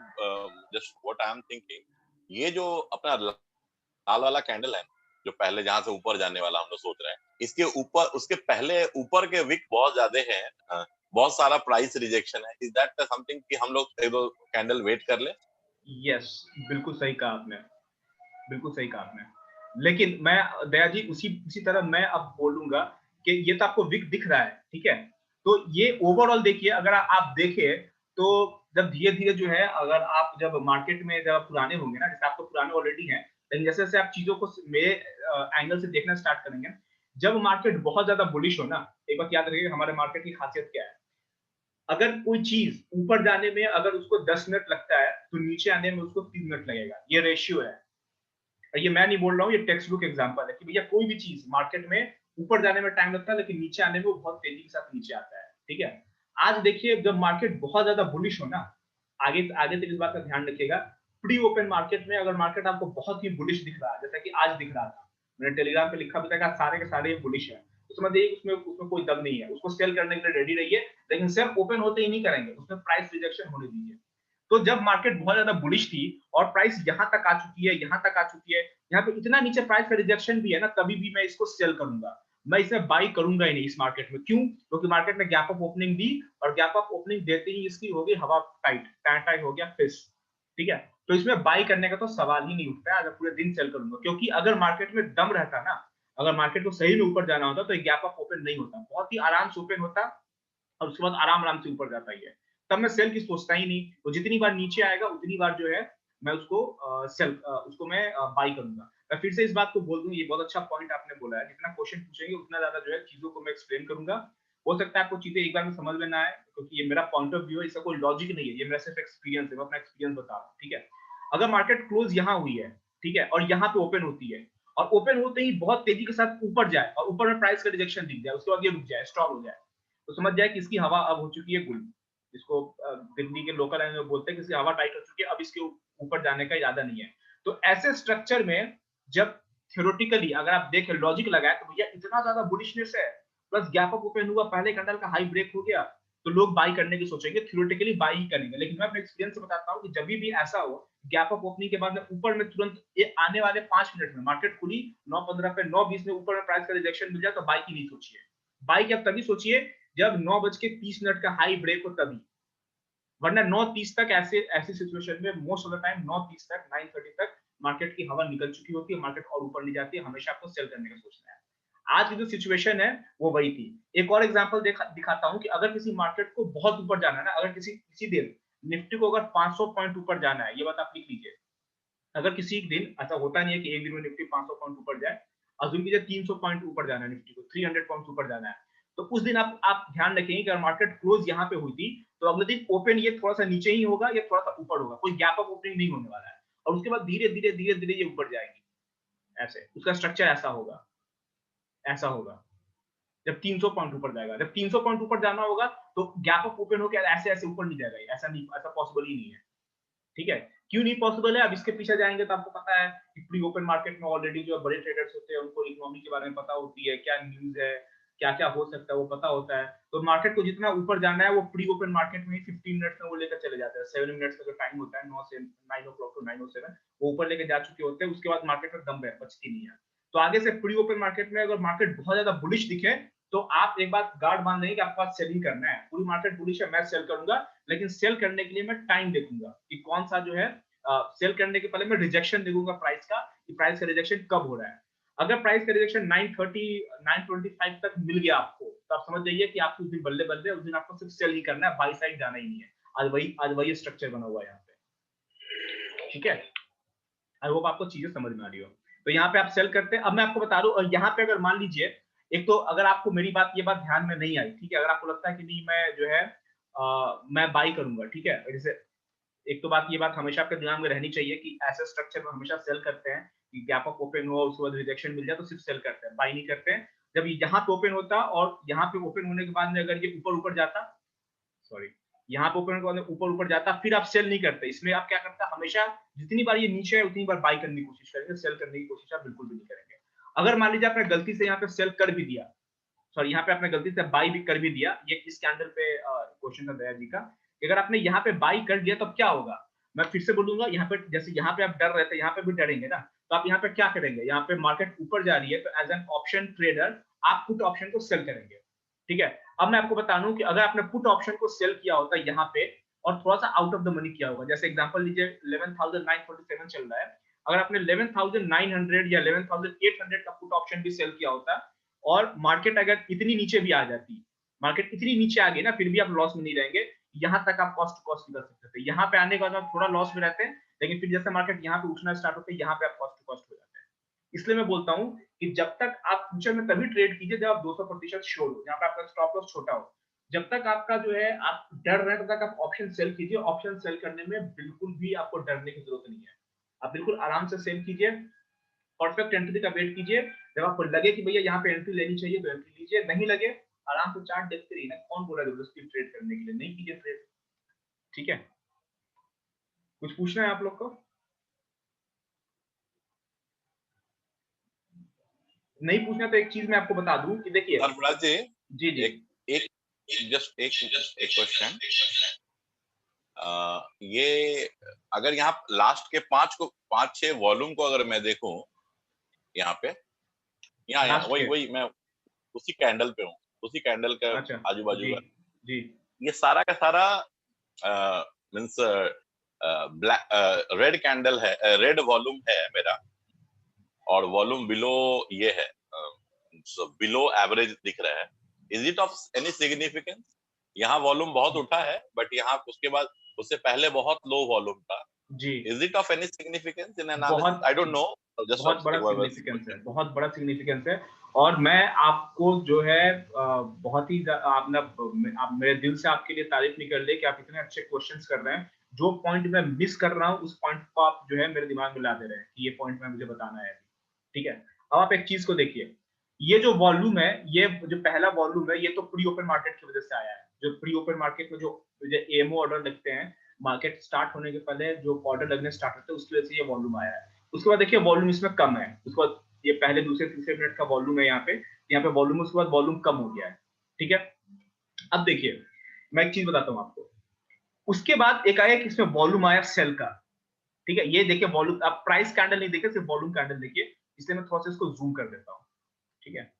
just what I am thinking, ये जो अपना लाल वाला कैंडल है, जो पहले जहां से ऊपर जाने वाला हम लोग सोच रहे हैं, इसके ऊपर उसके पहले ऊपर के विक बहुत ज्यादा हैं, बहुत सारा प्राइस रिजेक्शन है। इज दैट समथिंग कि हम लोग एक दो कैंडल वेट कर ले? यस, बिल्कुल सही कहा आपने, बिल्कुल सही कहा आपने। लेकिन मैं, दया जी, उसी उसी तरह मैं अब बोलूंगा कि ये तो आपको विक दिख रहा है, ठीक है, तो ये ओवरऑल देखिए, अगर आप देखिए तो जब धीरे धीरे जो है, अगर आप जब मार्केट में जब आप पुराने होंगे ना, जैसे आप तो पुराने ऑलरेडी हैं, लेकिन जैसे जैसे आप चीजों को मेरे एंगल से देखना स्टार्ट करेंगे, जब मार्केट बहुत ज्यादा बुलिश हो ना, एक बात याद रखिएगा, हमारे मार्केट की खासियत क्या है, अगर कोई चीज ऊपर जाने में अगर उसको 10 मिनट लगता है तो नीचे आने में उसको 3 मिनट लगेगा, ये रेशियो है। ये मैं नहीं बोल रहा हूँ, ये टेक्स्ट बुक एग्जांपल है कि भैया कोई भी चीज मार्केट में ऊपर जाने में टाइम लगता है, लेकिन नीचे आने में वो बहुत तेजी के साथ नीचे आता है। ठीक है, आज देखिए जब मार्केट बहुत ज्यादा बुलिश हो ना, आगे आगे तक इस बात का ध्यान रखिएगा, प्री ओपन मार्केट में अगर मार्केट आपको बहुत ही बुलिश दिख रहा है, जैसा कि आज दिख रहा था, मैंने टेलीग्राम पे लिखा भी था कि सारे के सारे बुलिश है, तो समझिए उसमें उसमें कोई दम नहीं है, उसको सेल करने के लिए रेडी रहिए, लेकिन सेल ओपन होते ही नहीं करेंगे, उसमें प्राइस रिजेक्शन होने दीजिए। तो जब मार्केट बहुत ज्यादा बुलिश थी और प्राइस यहां तक आ चुकी है, यहां तक आ चुकी है, यहाँ पे इतना नीचे प्राइस का रिजेक्शन भी है ना, तभी भी मैं इसको सेल करूंगा, मैं इसमें बाई करूंगा ही नहीं इस मार्केट में। क्यों? क्योंकि मार्केट ने गैप अप ओपनिंग दी, और गैप अप ओपनिंग देते ही इसकी होगी हवा टाइट, टाइट टाइट हो गया फिश। ठीक है, तो इसमें बाई करने का तो सवाल ही नहीं उठता है, अगर पूरे दिन सेल करूंगा, क्योंकि अगर मार्केट में दम रहता ना, अगर मार्केट को सही में ऊपर जाना होता तो गैप अप ओपन नहीं होता, बहुत ही आराम से ओपन होता, और उसके बाद आराम आराम से ऊपर जाता ही है, तब मैं सेल की सोचता ही नहीं। तो जितनी बार नीचे आएगा उतनी बार जो है मैं उसको उसको मैं बाई करूंगा। मैं फिर से इस बात को बोल दूं, ये बहुत अच्छा पॉइंट आपने बोला है, जितना क्वेश्चन पूछेंगे उतना ज्यादा जो है चीजों को मैं एक्सप्लेन करूंगा। हो सकता है आपको चीजें एक बार में समझ में ना आए, क्योंकि ये मेरा पॉइंट ऑफ व्यू है, इसका कोई लॉजिक नहीं है, ये मेरा सिर्फ एक्सपीरियंस है, मैं अपना एक्सपीरियंस बता रहा हूँ, ठीक है। अगर मार्केट क्लोज यहाँ हुई है, ठीक है, और यहाँ पे ओपन होती है, और ओपन होते ही बहुत तेजी के साथ ऊपर जाए और ऊपर में प्राइस का रिजेक्शन दिख जाए, उसके बाद ये रुक जाए, स्टॉप हो जाए, तो समझ जाए कि इसकी हवा अब हो चुकी है गुल, इसको दिल्ली के लोकल लैंग्वेज में बोलते हैं कि इसकी हवा टाइट हो चुकी है, अब इसके ऊपर जाने का इरादा नहीं है। तो ऐसे स्ट्रक्चर में जब थ्योरेटिकली अगर आप देखें, लॉजिक लगाए, तो भैया इतना ज्यादा बुलिशनेस है, प्लस गैप अप ओपन हुआ, पहले कैंडल का हाई ब्रेक हो गया, तो लोग बाई करने की सोचेंगे, थ्योरेटिकली बाई ही करेंगे। लेकिन मैं अपने एक्सपीरियंस से बताता हूँ कि जब भी ऐसा हो, गैप अप ओपनिंग के बाद में ऊपर में तुरंत आने वाले 5 मिनट में मार्केट खुली 9:15 पे, 9:20 में ऊपर में प्राइस का रिजेक्शन मिल जाए, तो बाई की नहीं सोचिए। बाई की आप तभी सोचिए जब 9:30 का हाई ब्रेक हो, तभी, वरना 9:30 तक ऐसी सिचुएशन में मोस्ट ऑफ द टाइम 9:30 तक 9:30 तक मार्केट की हवा निकल चुकी होती है, मार्केट और ऊपर नहीं जाती है, हमेशा आपको सेल करने का सोचना है। आज की जो सिचुएशन है वो वही थी। एक और एग्जांपल दिखाता हूं कि अगर किसी मार्केट को बहुत ऊपर जाना है ना, अगर किसी दिन निफ्टी को अगर 500 पॉइंट ऊपर जाना है, ये बात आप लिख लीजिए, अगर किसी दिन, ऐसा होता नहीं है कि एक दिन में निफ्टी 500 पॉइंट ऊपर जाए, अजूम कीजिए 300 पॉइंट ऊपर जाना है निफ्टी को, 300 पॉइंट ऊपर जाना है, तो उस दिन आप ध्यान रखेंगे कि अगर मार्केट क्लोज यहाँ पे हुई थी, तो अगले दिन ओपन ये थोड़ा सा नीचे ही होगा या थोड़ा सा ऊपर होगा, कोई गैप अप ओपनिंग नहीं होने वाला है, और उसके बाद धीरे धीरे धीरे धीरे ये ऊपर जाएगी, ऐसे उसका स्ट्रक्चर ऐसा होगा, ऐसा होगा। जब 300 पॉइंट ऊपर जाएगा, जब 300 पॉइंट ऊपर जाना होगा, तो गैप अप ओपन होकर ऐसे ऐसे ऊपर नहीं जाएगा, ऐसा नहीं, ऐसा पॉसिबल ही नहीं है, ठीक है। क्यों नहीं पॉसिबल है, अब इसके पीछे जाएंगे तो आपको पता है कि प्री ओपन मार्केट में ऑलरेडी जो बड़े ट्रेडर्स होते हैं उनको इकोनॉमी के बारे में पता होती है, क्या न्यूज है, क्या क्या हो सकता है वो पता होता है, तो मार्केट को जितना ऊपर जाना है वो प्री ओपन मार्केट में 15 मिनट्स में वो लेकर चले जाते हैं, 7 मिनट्स का जो टाइम होता है 9 से 9 o'clock to 9:07 वो ऊपर लेके जा चुके होते हैं, उसके बाद मार्केट में दम बचती नहीं है। तो आगे से प्री ओपन मार्केट में अगर मार्केट बहुत ज्यादा बुलिश दिखे, तो आप एक बात गार्ड मान लेंगे कि आपके पास सेलिंग करना है, पूरी मार्केट बुलिश है, मैं सेल करूंगा, लेकिन सेल करने के लिए मैं टाइम देखूंगा कि कौन सा जो है सेल करने के पहले मैं रिजेक्शन देखूंगा प्राइस का, कि प्राइस का रिजेक्शन कब हो रहा है। अगर प्राइस का रिजेक्शन 9:30 9:25 तक मिल गया आपको, तो आप समझ जाइए कि आपको उस दिन बल्ले बल्ले, उस दिन आपको सिर्फ सेल ही करना है, बाई साइड जाना ही नहीं है। आज वही स्ट्रक्चर बना हुआ है यहाँ पे, ठीक है। आई होप आपको चीजें समझ में आ रही हो। तो यहाँ पे आप सेल करते हैं। अब मैं आपको बता दूं, और यहाँ पे अगर मान लीजिए, एक तो अगर आपको मेरी ये बात ध्यान में नहीं आई, ठीक है, अगर आपको लगता है कि नहीं मैं जो है मैं बाई करूंगा, ठीक है, जैसे एक तो ये बात हमेशा आपके दिमाग में रहनी चाहिए कि ऐसे स्ट्रक्चर में हमेशा सेल करते हैं कि गैप अप ओपन हो, उसके बाद रिजेक्शन मिल जाए तो सिर्फ सेल करते हैं, बाई नहीं करते हैं। जब यहाँ पे ओपन होता और यहाँ पे ओपन होने के बाद में अगर ये ऊपर ऊपर जाता, सॉरी, यहाँ पे ओपन होने के बाद ऊपर ऊपर जाता, फिर आप सेल नहीं करते। इसमें आप क्या करते हैं, हमेशा जितनी बार ये नीचे है उतनी बार बाई करने की कोशिश करेंगे, सेल करने की कोशिश आप बिल्कुल भी नहीं करेंगे। अगर मान लीजिए आपने गलती से यहाँ पे सेल कर भी दिया, सॉरी, यहाँ पे आपने गलती से बाई भी कर भी दिया, ये इस कैंडल पे क्वेश्चन था दया जी का, कि अगर आपने यहाँ पे बाई कर दिया तो क्या होगा। मैं फिर से बोलूंगा, यहाँ पे जैसे यहाँ पे आप डर रहे थे, यहाँ पे भी डरेंगे ना, तो आप यहाँ पे क्या करेंगे, यहाँ पे मार्केट ऊपर जा रही है, तो एज एन ऑप्शन ट्रेडर आप पुट ऑप्शन को सेल करेंगे, ठीक है। अब मैं आपको बता दूं कि अगर आपने पुट ऑप्शन को सेल किया होता यहाँ पे और थोड़ा सा आउट ऑफ द मनी किया होगा, जैसे एग्जांपल लीजिए 11,947 चल रहा है, अगर आपने 11,900 या 11,800 का पुट ऑप्शन भी सेल किया होता, और मार्केट अगर इतनी नीचे भी आ जाती, मार्केट इतनी नीचे आ गई ना, फिर भी आप लॉस में नहीं रहेंगे, यहाँ तक आप कॉस्ट टू कॉस्ट कर सकते थे। यहाँ पे आने के बाद आप थोड़ा लॉस में रहते हैं, लेकिन फिर जैसे मार्केट यहाँ पे उठना स्टार्ट होता है, यहाँ पे आप कॉस्ट टू कॉस्ट हो जाते हैं। इसलिए मैं बोलता हूँ कि जब तक आप फ्यूचर में तभी ट्रेड कीजिए जब आप 200% श्योर हो, जहाँ पे आपका स्टॉप लॉस छोटा हो। जब तक आपका जो है आप डर रहे हैं, तब तक आप ऑप्शन सेल कीजिए। ऑप्शन सेल करने में बिल्कुल भी आपको डरने की जरूरत नहीं है, आप बिल्कुल आराम से सेल कीजिए, परफेक्ट एंट्री का वेट कीजिए। जब आपको लगे कि भैया यहाँ पे एंट्री लेनी चाहिए तो एंट्री लीजिए, नहीं लगे आराम से चार्ट देखते रहिए ना, कौन बोला जबरदस्ती ट्रेड करने के लिए, नहीं कीजिए ट्रेड, ठीक है। कुछ पूछना है आप लोग को? नहीं पूछना तो एक चीज मैं आपको बता दूं कि देखिए धर्मराज जी, जी जी एक एक जस्ट एक क्वेश्चन, ये अगर यहाँ लास्ट के 5-6 वॉल्यूम को अगर मैं देखूं, यहाँ पे यहाँ लास्ट वही के, वही मैं उसी कैंडल पे हूँ, उसी कैंडल का अच्छा आजू बाजू जी का, जी ये सारा का सारा मीन्स ब्लैक रेड कैंडल है, रेड वॉल्यूम है मेरा, और वॉल्यूम बिलो ये है, बिलो एवरेज दिख रहा है। Is it of any significance? यहाँ वॉल्यूम बहुत उठा है, बट यहाँ उसके बाद उससे पहले बहुत लो वॉल्यूम था, जी Is it of any significance in analysis? बहुत I don't know. Just बहुत बड़ा whoever सिग्निफिकेंस है, बहुत बड़ा सिग्निफिकेंस है। और मैं आपको जो है बहुत ही आपने आप मेरे दिल से आपके लिए तारीफ नहीं कर ले कि आप इतने अच्छे क्वेश्चंस कर रहे हैं। जो पॉइंट मैं मिस कर रहा हूँ उस पॉइंट को आप जो है मेरे दिमाग में ला दे रहे हैं कि ये पॉइंट में मुझे बताना है। ठीक है, अब आप एक चीज को देखिए, ये जो वॉल्यूम है, ये जो पहला वॉल्यूम है, ये तो प्री ओपन मार्केट की वजह से आया है। जो प्री ओपन मार्केट में जो एमओ ऑर्डर लगते हैं, मार्केट स्टार्ट होने के पहले जो ऑर्डर लगने स्टार्ट होते हैं, उसकी वजह से ये वॉल्यूम आया है। उसके बाद देखिए वॉल्यूम इसमें कम है, उसके बाद ये पहले दूसरे तीसरे मिनट का वॉल्यूम है, यहाँ पे वॉल्यूम, उसके बाद वॉल्यूम कम हो गया है। ठीक है, अब देखिए मैं एक चीज बताता हूँ आपको, उसके बाद एकाएक इसमें वॉल्यूम आया सेल का। ठीक है, ये देखिए वॉल्यूम, आप प्राइस कैंडल नहीं देखिए, सिर्फ वॉल्यूम कैंडल देखिए, इसलिए मैं थोड़ा सा इसको जूम कर देता हूँ। ठीक है,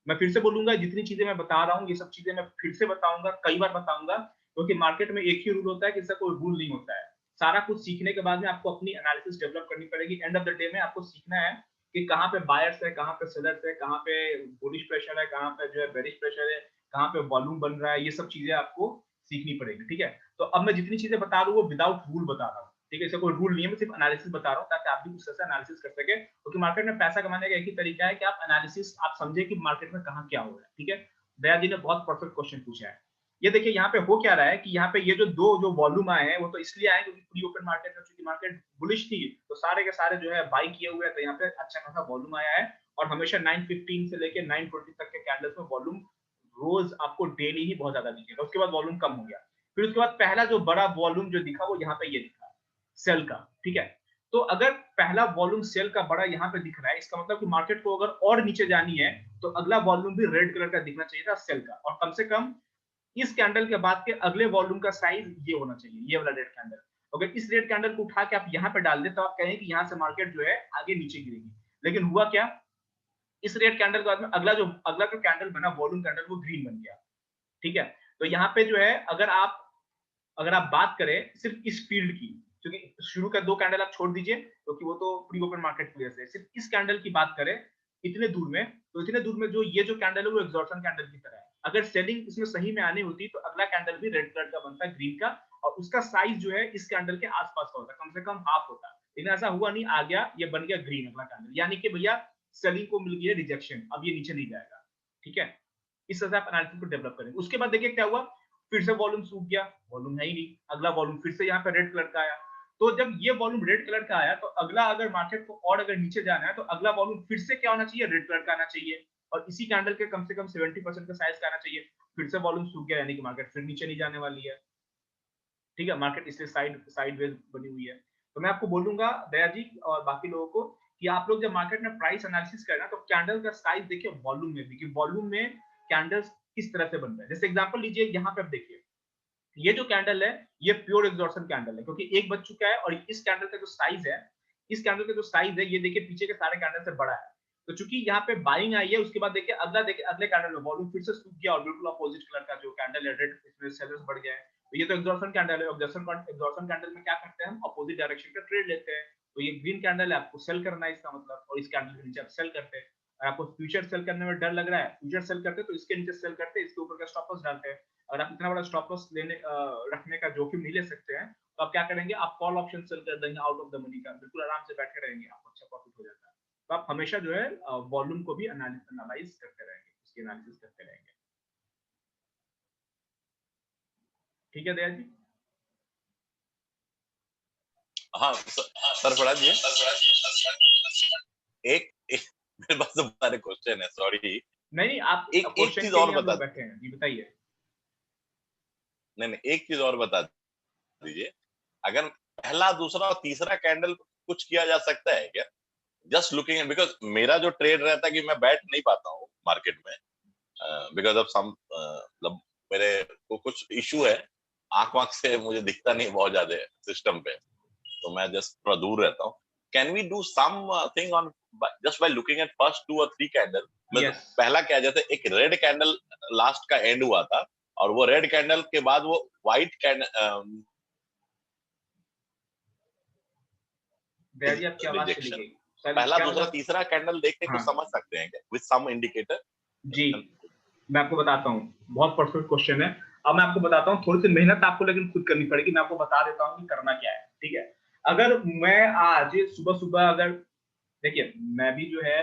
मैं फिर से बोलूंगा, जितनी चीजें मैं बता रहा हूँ ये सब चीजें मैं फिर से बताऊंगा, कई बार बताऊंगा, क्योंकि मार्केट में एक ही रूल होता है कि इसका कोई रूल नहीं होता है। सारा कुछ सीखने के बाद में आपको अपनी एनालिसिस डेवलप करनी पड़ेगी। एंड ऑफ द डे में आपको सीखना है कि कहाँ पे बायर्स है, कहाँ पे सेलर्स है, कहाँ पे बुलिश प्रेशर है, कहाँ पे जो है बेरिश प्रेशर है, कहाँ पे वॉल्यूम बन रहा है, ये सब चीजें आपको सीखनी पड़ेगी। ठीक है, तो अब मैं जितनी चीजें बता रहा हूँ वो विदाउट रूल बता रहा हूँ। ठीक है, इसका कोई रूल नहीं है, मैं सिर्फ एनालिसिस बता रहा हूँ ताकि आप भी उस तरह से एनालिसिस कर सके, क्योंकि मार्केट में पैसा कमाने का एक ही तरीका है कि आप एनालिसिस, आप समझे कि मार्केट में कहाँ क्या हो रहा है। ठीक है, दया जी ने बहुत परफेक्ट क्वेश्चन पूछा है। ये देखिए यहाँ पे हो क्या रहा है कि यहाँ पे ये जो दो जो वॉल्यूम आए हैं वो तो इसलिए आए क्योंकि प्री ओपन मार्केट में चूंकि मार्केट बुलिश थी, तो सारे के सारे जो है बाई किए हुए हैं, तो यहाँ पे अच्छा खासा वॉल्यूम आया है। और हमेशा 915 से लेके 920 तक के कैंडल्स में वॉल्यूम रोज आपको डेली ही बहुत ज्यादा दिखेगा। उसके बाद वॉल्यूम कम हो गया, फिर उसके बाद पहला जो बड़ा वॉल्यूम जो दिखा वो यहाँ पे ये दिखा सेल का। ठीक है, तो अगर पहला वॉल्यूम सेल का बड़ा यहाँ पे दिख रहा है, इसका मतलब कि मार्केट को अगर और नीचे जानी है तो अगला वॉल्यूम भी रेड कलर का दिखना चाहिए था सेल का, और कम से कम इस कैंडल के बाद के अगले वॉल्यूम का साइज ये होना चाहिए, ये वाला रेड कैंडल। अगर इस रेड कैंडल को उठा के आप यहाँ पे डाल दे तो आप कहें कि यहाँ से मार्केट जो है आगे नीचे गिरेगी, लेकिन हुआ क्या, इस रेड कैंडल के बाद में अगला जो कैंडल बना वॉल्यूम कैंडल वो ग्रीन बन गया। ठीक है, तो यहाँ पे जो है अगर आप बात करें सिर्फ इस फील्ड की, क्योंकि शुरू का दो कैंडल आप छोड़ दीजिए क्योंकि वो तो प्री ओपन मार्केट की वजह से, सिर्फ इस कैंडल की बात करें इतने दूर में, तो इतने दूर में जो ये जो कैंडल है वो एग्जॉर्शन कैंडल की तरह है। अगर सेलिंग इसमें सही में आनी होती तो अगला कैंडल भी रेड कलर का बनता, ग्रीन का, और उसका साइज जो है इस कैंडल के आसपास का होता, कम से कम हाफ होता, लेकिन ऐसा हुआ नहीं, आ गया ये बन गया ग्रीन अगला कैंडल, यानी कि भैया सेलिंग को मिल गया रिजेक्शन, अब ये नीचे नहीं जाएगा। ठीक है, इस तरह से आप एनालिसिस को डेवलप करेंगे। उसके बाद देखिए क्या हुआ, फिर से वॉल्यूम सूख गया, वॉल्यूम है ही नहीं, अगला वॉल्यूम फिर से यहाँ पे रेड कलर का आया। तो जब ये वॉल्यूम रेड कलर का आया तो अगला अगर मार्केट को और अगर नीचे जाना है तो अगला वॉल्यूम फिर से क्या होना चाहिए, रेड कलर का आना चाहिए, और इसी कैंडल के कम से कम 70% का साइज का आना चाहिए। फिर से वॉल्यूम सूख गया, यानी कि मार्केट फिर नीचे नहीं जाने वाली है। ठीक है, मार्केट इसलिए साइडवेज बनी हुई है। तो मैं आपको बोलूंगा दया जी और बाकी लोगों को कि आप लोग जब मार्केट में प्राइस एनालिसिस करना तो कैंडल का साइज देखिए वॉल्यूम में भी, कि वॉल्यूम में कैंडल्स किस तरह से बन रहा है। जैसे एग्जांपल लीजिए, यहाँ पे आप देखिए ये जो कैंडल है ये प्योर एग्जॉर्शन कैंडल है, क्योंकि एक बज चुका है, और इस कैंडल का जो साइज है, इस कैंडल का जो साइज है ये देखिए पीछे के सारे कैंडल से बड़ा है। तो चूंकि यहाँ पे बाइंग आई है, उसके बाद देखिए अगले कैंडल में वॉल्यूम फिर से सूख गया और बिल्कुल अपोजिट कलर का जो कैंडल है रेड, इसमें सेलर्स बढ़ गए हैं। तो ये तो एग्जॉर्शन कैंडल है, एग्जॉर्शन कैंडल में क्या करते हैं हम, अपोजिट डायरेक्शन का ट्रेड लेते हैं। तो ये ग्रीन कैंडल है, आपको सेल करना है इसका मतलब, और इस कैंडल के नीचे आप सेल करते हैं। अगर आपको फ्यूचर सेल करने में डर लग रहा है, फ्यूचर सेल करते हैं तो इसके नीचे सेल करते हैं, इसके ऊपर का स्टॉप लॉस डालते हैं। अगर आप इतना बड़ा स्टॉप लॉस रखने का जोखिम नहीं ले सकते हैं तो आप क्या करेंगे, आप कॉल ऑप्शन सेल कर देंगे आउट ऑफ द मनी का, बिल्कुल आराम से बैठे रहेंगे, आपको अच्छा प्रॉफिट हो जाता है। तो आप हमेशा जो है वॉल्यूम को भी एनालाइज करते रहेंगे, उसकी एनालिसिस करते रहेंगे। ठीक है दया जी? हाँ सरफराज जी, एक मेरे पास तो सारे क्वेश्चन है, सॉरी। नहीं, आप एक क्वेश्चन चीज के और लिए हम बता, लोग बैठे हैं जी, बताइए। नहीं एक चीज और बता दीजिए, अगर पहला दूसरा और तीसरा कैंडल कुछ किया जा सकता है क्या? जस्ट लुकिंग, बिकॉज मेरा जो ट्रेड रहता है कि मैं बैठ नहीं पाता हूँ मार्केट में, बिकॉज ऑफ सम, मतलब मेरे को कुछ इशू है, आंख वाँख से मुझे दिखता नहीं बहुत ज्यादा सिस्टम पे, तो मैं जस्ट थोड़ा दूर रहता हूँ। Can we do something on just by looking at first 2 और 3 कैंडल? यस, पहला क्या, जैसे एक रेड कैंडल लास्ट का एंड हुआ था, और वो रेड कैंडल के बाद वो व्हाइट कैंडल दया जी आपकी आवाज चली रिजेक्शन, गई, शायद पहला क्या दूसरा मतलब। तीसरा कैंडल देख के हाँ कुछ समझ सकते हैं क्या विद सम इंडिकेटर? जी, मैं आपको बताता हूँ, बहुत परफेक्ट क्वेश्चन है। अब मैं आपको बताता हूँ, थोड़ी सी मेहनत आपको लेकिन खुद करनी पड़ेगी, मैं आपको बता देता हूँ कि करना क्या है। ठीक है, अगर मैं आज सुबह सुबह अगर, देखिए मैं भी जो है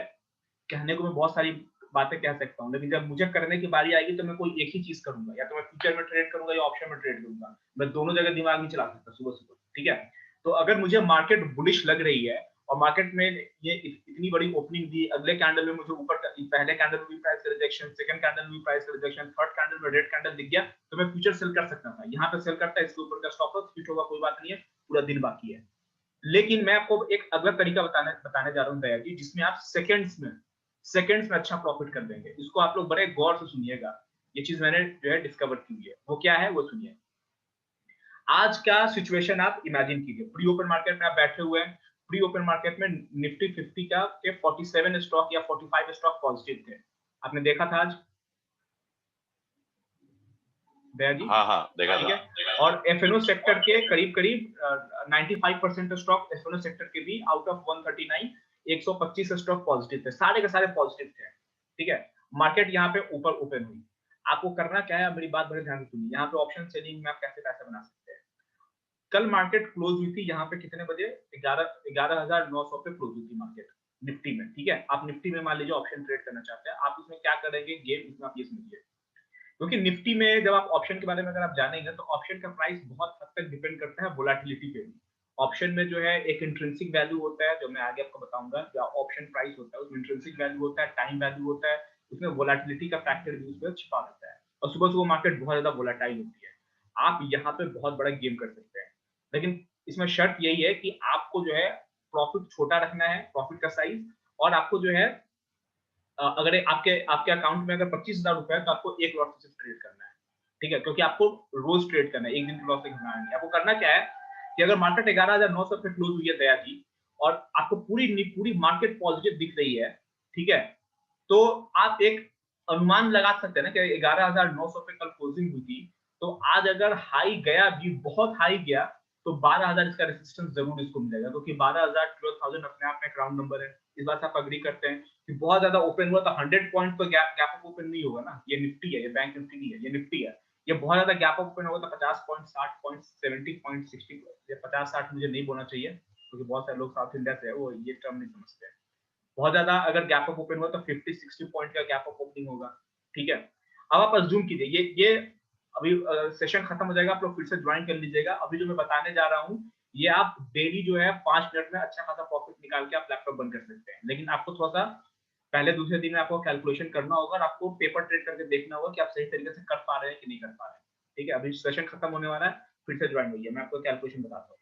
कहने को मैं बहुत सारी बातें कह सकता हूँ, लेकिन जब मुझे करने की बारी आएगी तो मैं कोई एक ही चीज करूंगा, या तो मैं फ्यूचर में ट्रेड करूंगा या ऑप्शन में ट्रेड करूंगा। मैं दोनों जगह दिमाग नहीं चला सकता सुबह सुबह, ठीक है। तो अगर मुझे मार्केट बुलिश लग रही है और मार्केट में ये इतनी बड़ी ओपनिंग दी, अगले कैंडल में मुझे ऊपर पहले कैंडल में भी प्राइस का रिजेक्शन, सेकंड कैंडल में भी प्राइस का रिजेक्शन, थर्ड कैंडल में रेड कैंडल दिख गया, तो मैं फ्यूचर सेल कर सकता था। यहाँ पे सेल करता है, इसके ऊपर का स्टॉप लॉस हिट होगा, कोई बात नहीं है, पूरा दिन बाकी है। लेकिन मैं आपको एक अगला तरीका बताने जा रहा हूँ दया जी, जिसमें आप सेकंड्स में अच्छा प्रॉफिट कर देंगे। इसको आप लोग बड़े गौर से सुनिएगा, ये चीज मैंने जो है डिस्कवर की है। वो क्या है वो सुनिए। आज का सिचुएशन आप इमेजिन कीजिए, प्री ओपन मार्केट में आप बैठे हुए हैं, प्री ओपन मार्केट में निफ्टी 50 का के 47 स्टॉक या 45 स्टॉक पॉजिटिव थे, आपने देखा था आज दया जी? हाँ हाँ देखा ठीक था। है। और एफएनओ सेक्टर के करीब करीब 95% स्टॉक एफएनओ सेक्टर के भी आउट ऑफ 139 125 स्टॉक पॉजिटिव थे, सारे के सारे पॉजिटिव थे, ठीक है। मार्केट यहाँ पे ऊपर ओपन हुई। आपको करना क्या है, मेरी बात बड़े ध्यान से सुनिए। यहाँ पे ऑप्शन सेलिंग में आप कैसे पैसे बना सकते हैं। कल मार्केट क्लोज हुई थी यहाँ पे कितने बजे, 11,900 पे क्लोज हुई थी मार्केट निफ्टी में, ठीक है। आप निफ्टी में मान लीजिए ऑप्शन ट्रेड करना चाहते हैं, आप इसमें क्या करेंगे गेम, इसमें आप ये समझिए। क्योंकि निफ्टी में जब आप ऑप्शन के बारे में अगर आप जानेंगे तो ऑप्शन का प्राइस बहुत हद तक डिपेंड करता है वोलेटिलिटी पे भी। ऑप्शन में जो है एक इंट्रिंसिक वैल्यू होता है, जो मैं आगे आपको बताऊंगा, या ऑप्शन प्राइस होता है उसमें इंट्रिंसिक वैल्यू होता है, टाइम वैल्यू होता है, उसमें वोलेटिलिटी का फैक्टर भी उसमें छिपा रहता है। और सुबह सुबह मार्केट बहुत ज्यादा वोलेटाइल होती है, आप यहाँ पे बहुत बड़ा गेम कर सकते हैं। लेकिन इसमें शर्त यही है कि आपको जो है प्रॉफिट छोटा रखना है, प्रॉफिट का साइज। और आपको जो है अगर आपके आपके अकाउंट में अगर 25,000 रुपए है तो आपको एक लॉट सिर्फ ट्रेड करना है, ठीक है। क्योंकि आपको रोज ट्रेड करना है, एक दिन की लॉस से घबराना नहीं है। आपको करना क्या है कि अगर मार्केट 11,900 पे क्लोज हुई है दया जी, और आपको पूरी मार्केट पॉजिटिव दिख रही है, ठीक है, तो आप एक अनुमान लगा सकते हैं ना कि 11,900 पे कल क्लोजिंग हुई थी, तो आज अगर हाई गया भी, बहुत हाई गया, तो 12,000 इसका रेजिस्टेंस जरूर इसको मिलेगा, क्योंकि 12,000 12,000 अपने आप में एक राउंड नंबर है। इस बात से आप अग्री करते हैं कि बहुत ज्यादा ओपन हुआ तो 100 पॉइंट तो गैप ऑफ ओपन नहीं होगा ना, ये निफ्टी है, ये बैंक निफ्टी नहीं है, ये निफ्टी है। ये बहुत ज्यादा गैप ऑफ ओपन होगा तो 50 पॉइंट, 60 पॉइंट, 70 पॉइंट, 60, ये 50-60 मुझे नहीं बोलना चाहिए, क्योंकि बहुत सारे लोग साउथ इंडिया से है, वो ये टर्म नहीं समझते। बहुत ज्यादा अगर गैप ऑफ ओपन हुआ तो 50-60 पॉइंट का गैप ऑफ ओपनिंग होगा, ठीक है। अब आप अज्यूम कीजिए ये अभी सेशन खत्म हो जाएगा, आप लोग फिर से ज्वाइन कर लीजिएगा। अभी जो मैं बताने जा रहा हूँ ये आप डेली जो है 5 मिनट में अच्छा खासा प्रॉफिट निकाल के आप लैपटॉप बंद कर सकते हैं। लेकिन आपको थोड़ा सा पहले दूसरे दिन में आपको कैलकुलेशन करना होगा और आपको पेपर ट्रेड करके देखना होगा कि आप सही तरीके से कर पा रहे हैं कि नहीं कर पा रहे हैं, ठीक है। अभी सेशन खत्म होने वाला है, फिर से ज्वाइन होइए, मैं आपको कैलकुलेशन बताता हूँ।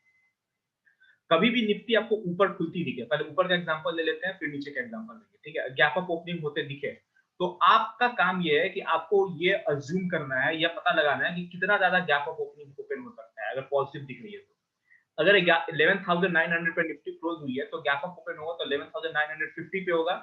कभी भी निफ्टी आपको ऊपर खुलती दिखे, पहले ऊपर का एग्जांपल ले लेते हैं, फिर नीचे का एग्जांपल लेंगे, ठीक है। गैप अप ओपनिंग होते दिखे तो आपका काम ये है कि आपको ये अज्यूम करना है या पता लगाना है कि कितना ज्यादा गैप अप ओपनिंग ओपन हो सकता है अगर पॉजिटिव दिख रही है तो। अगर 11,900 पे निफ्टी क्लोज हुई है तो गैप अप ओपन होगा तो 11,950 पे होगा,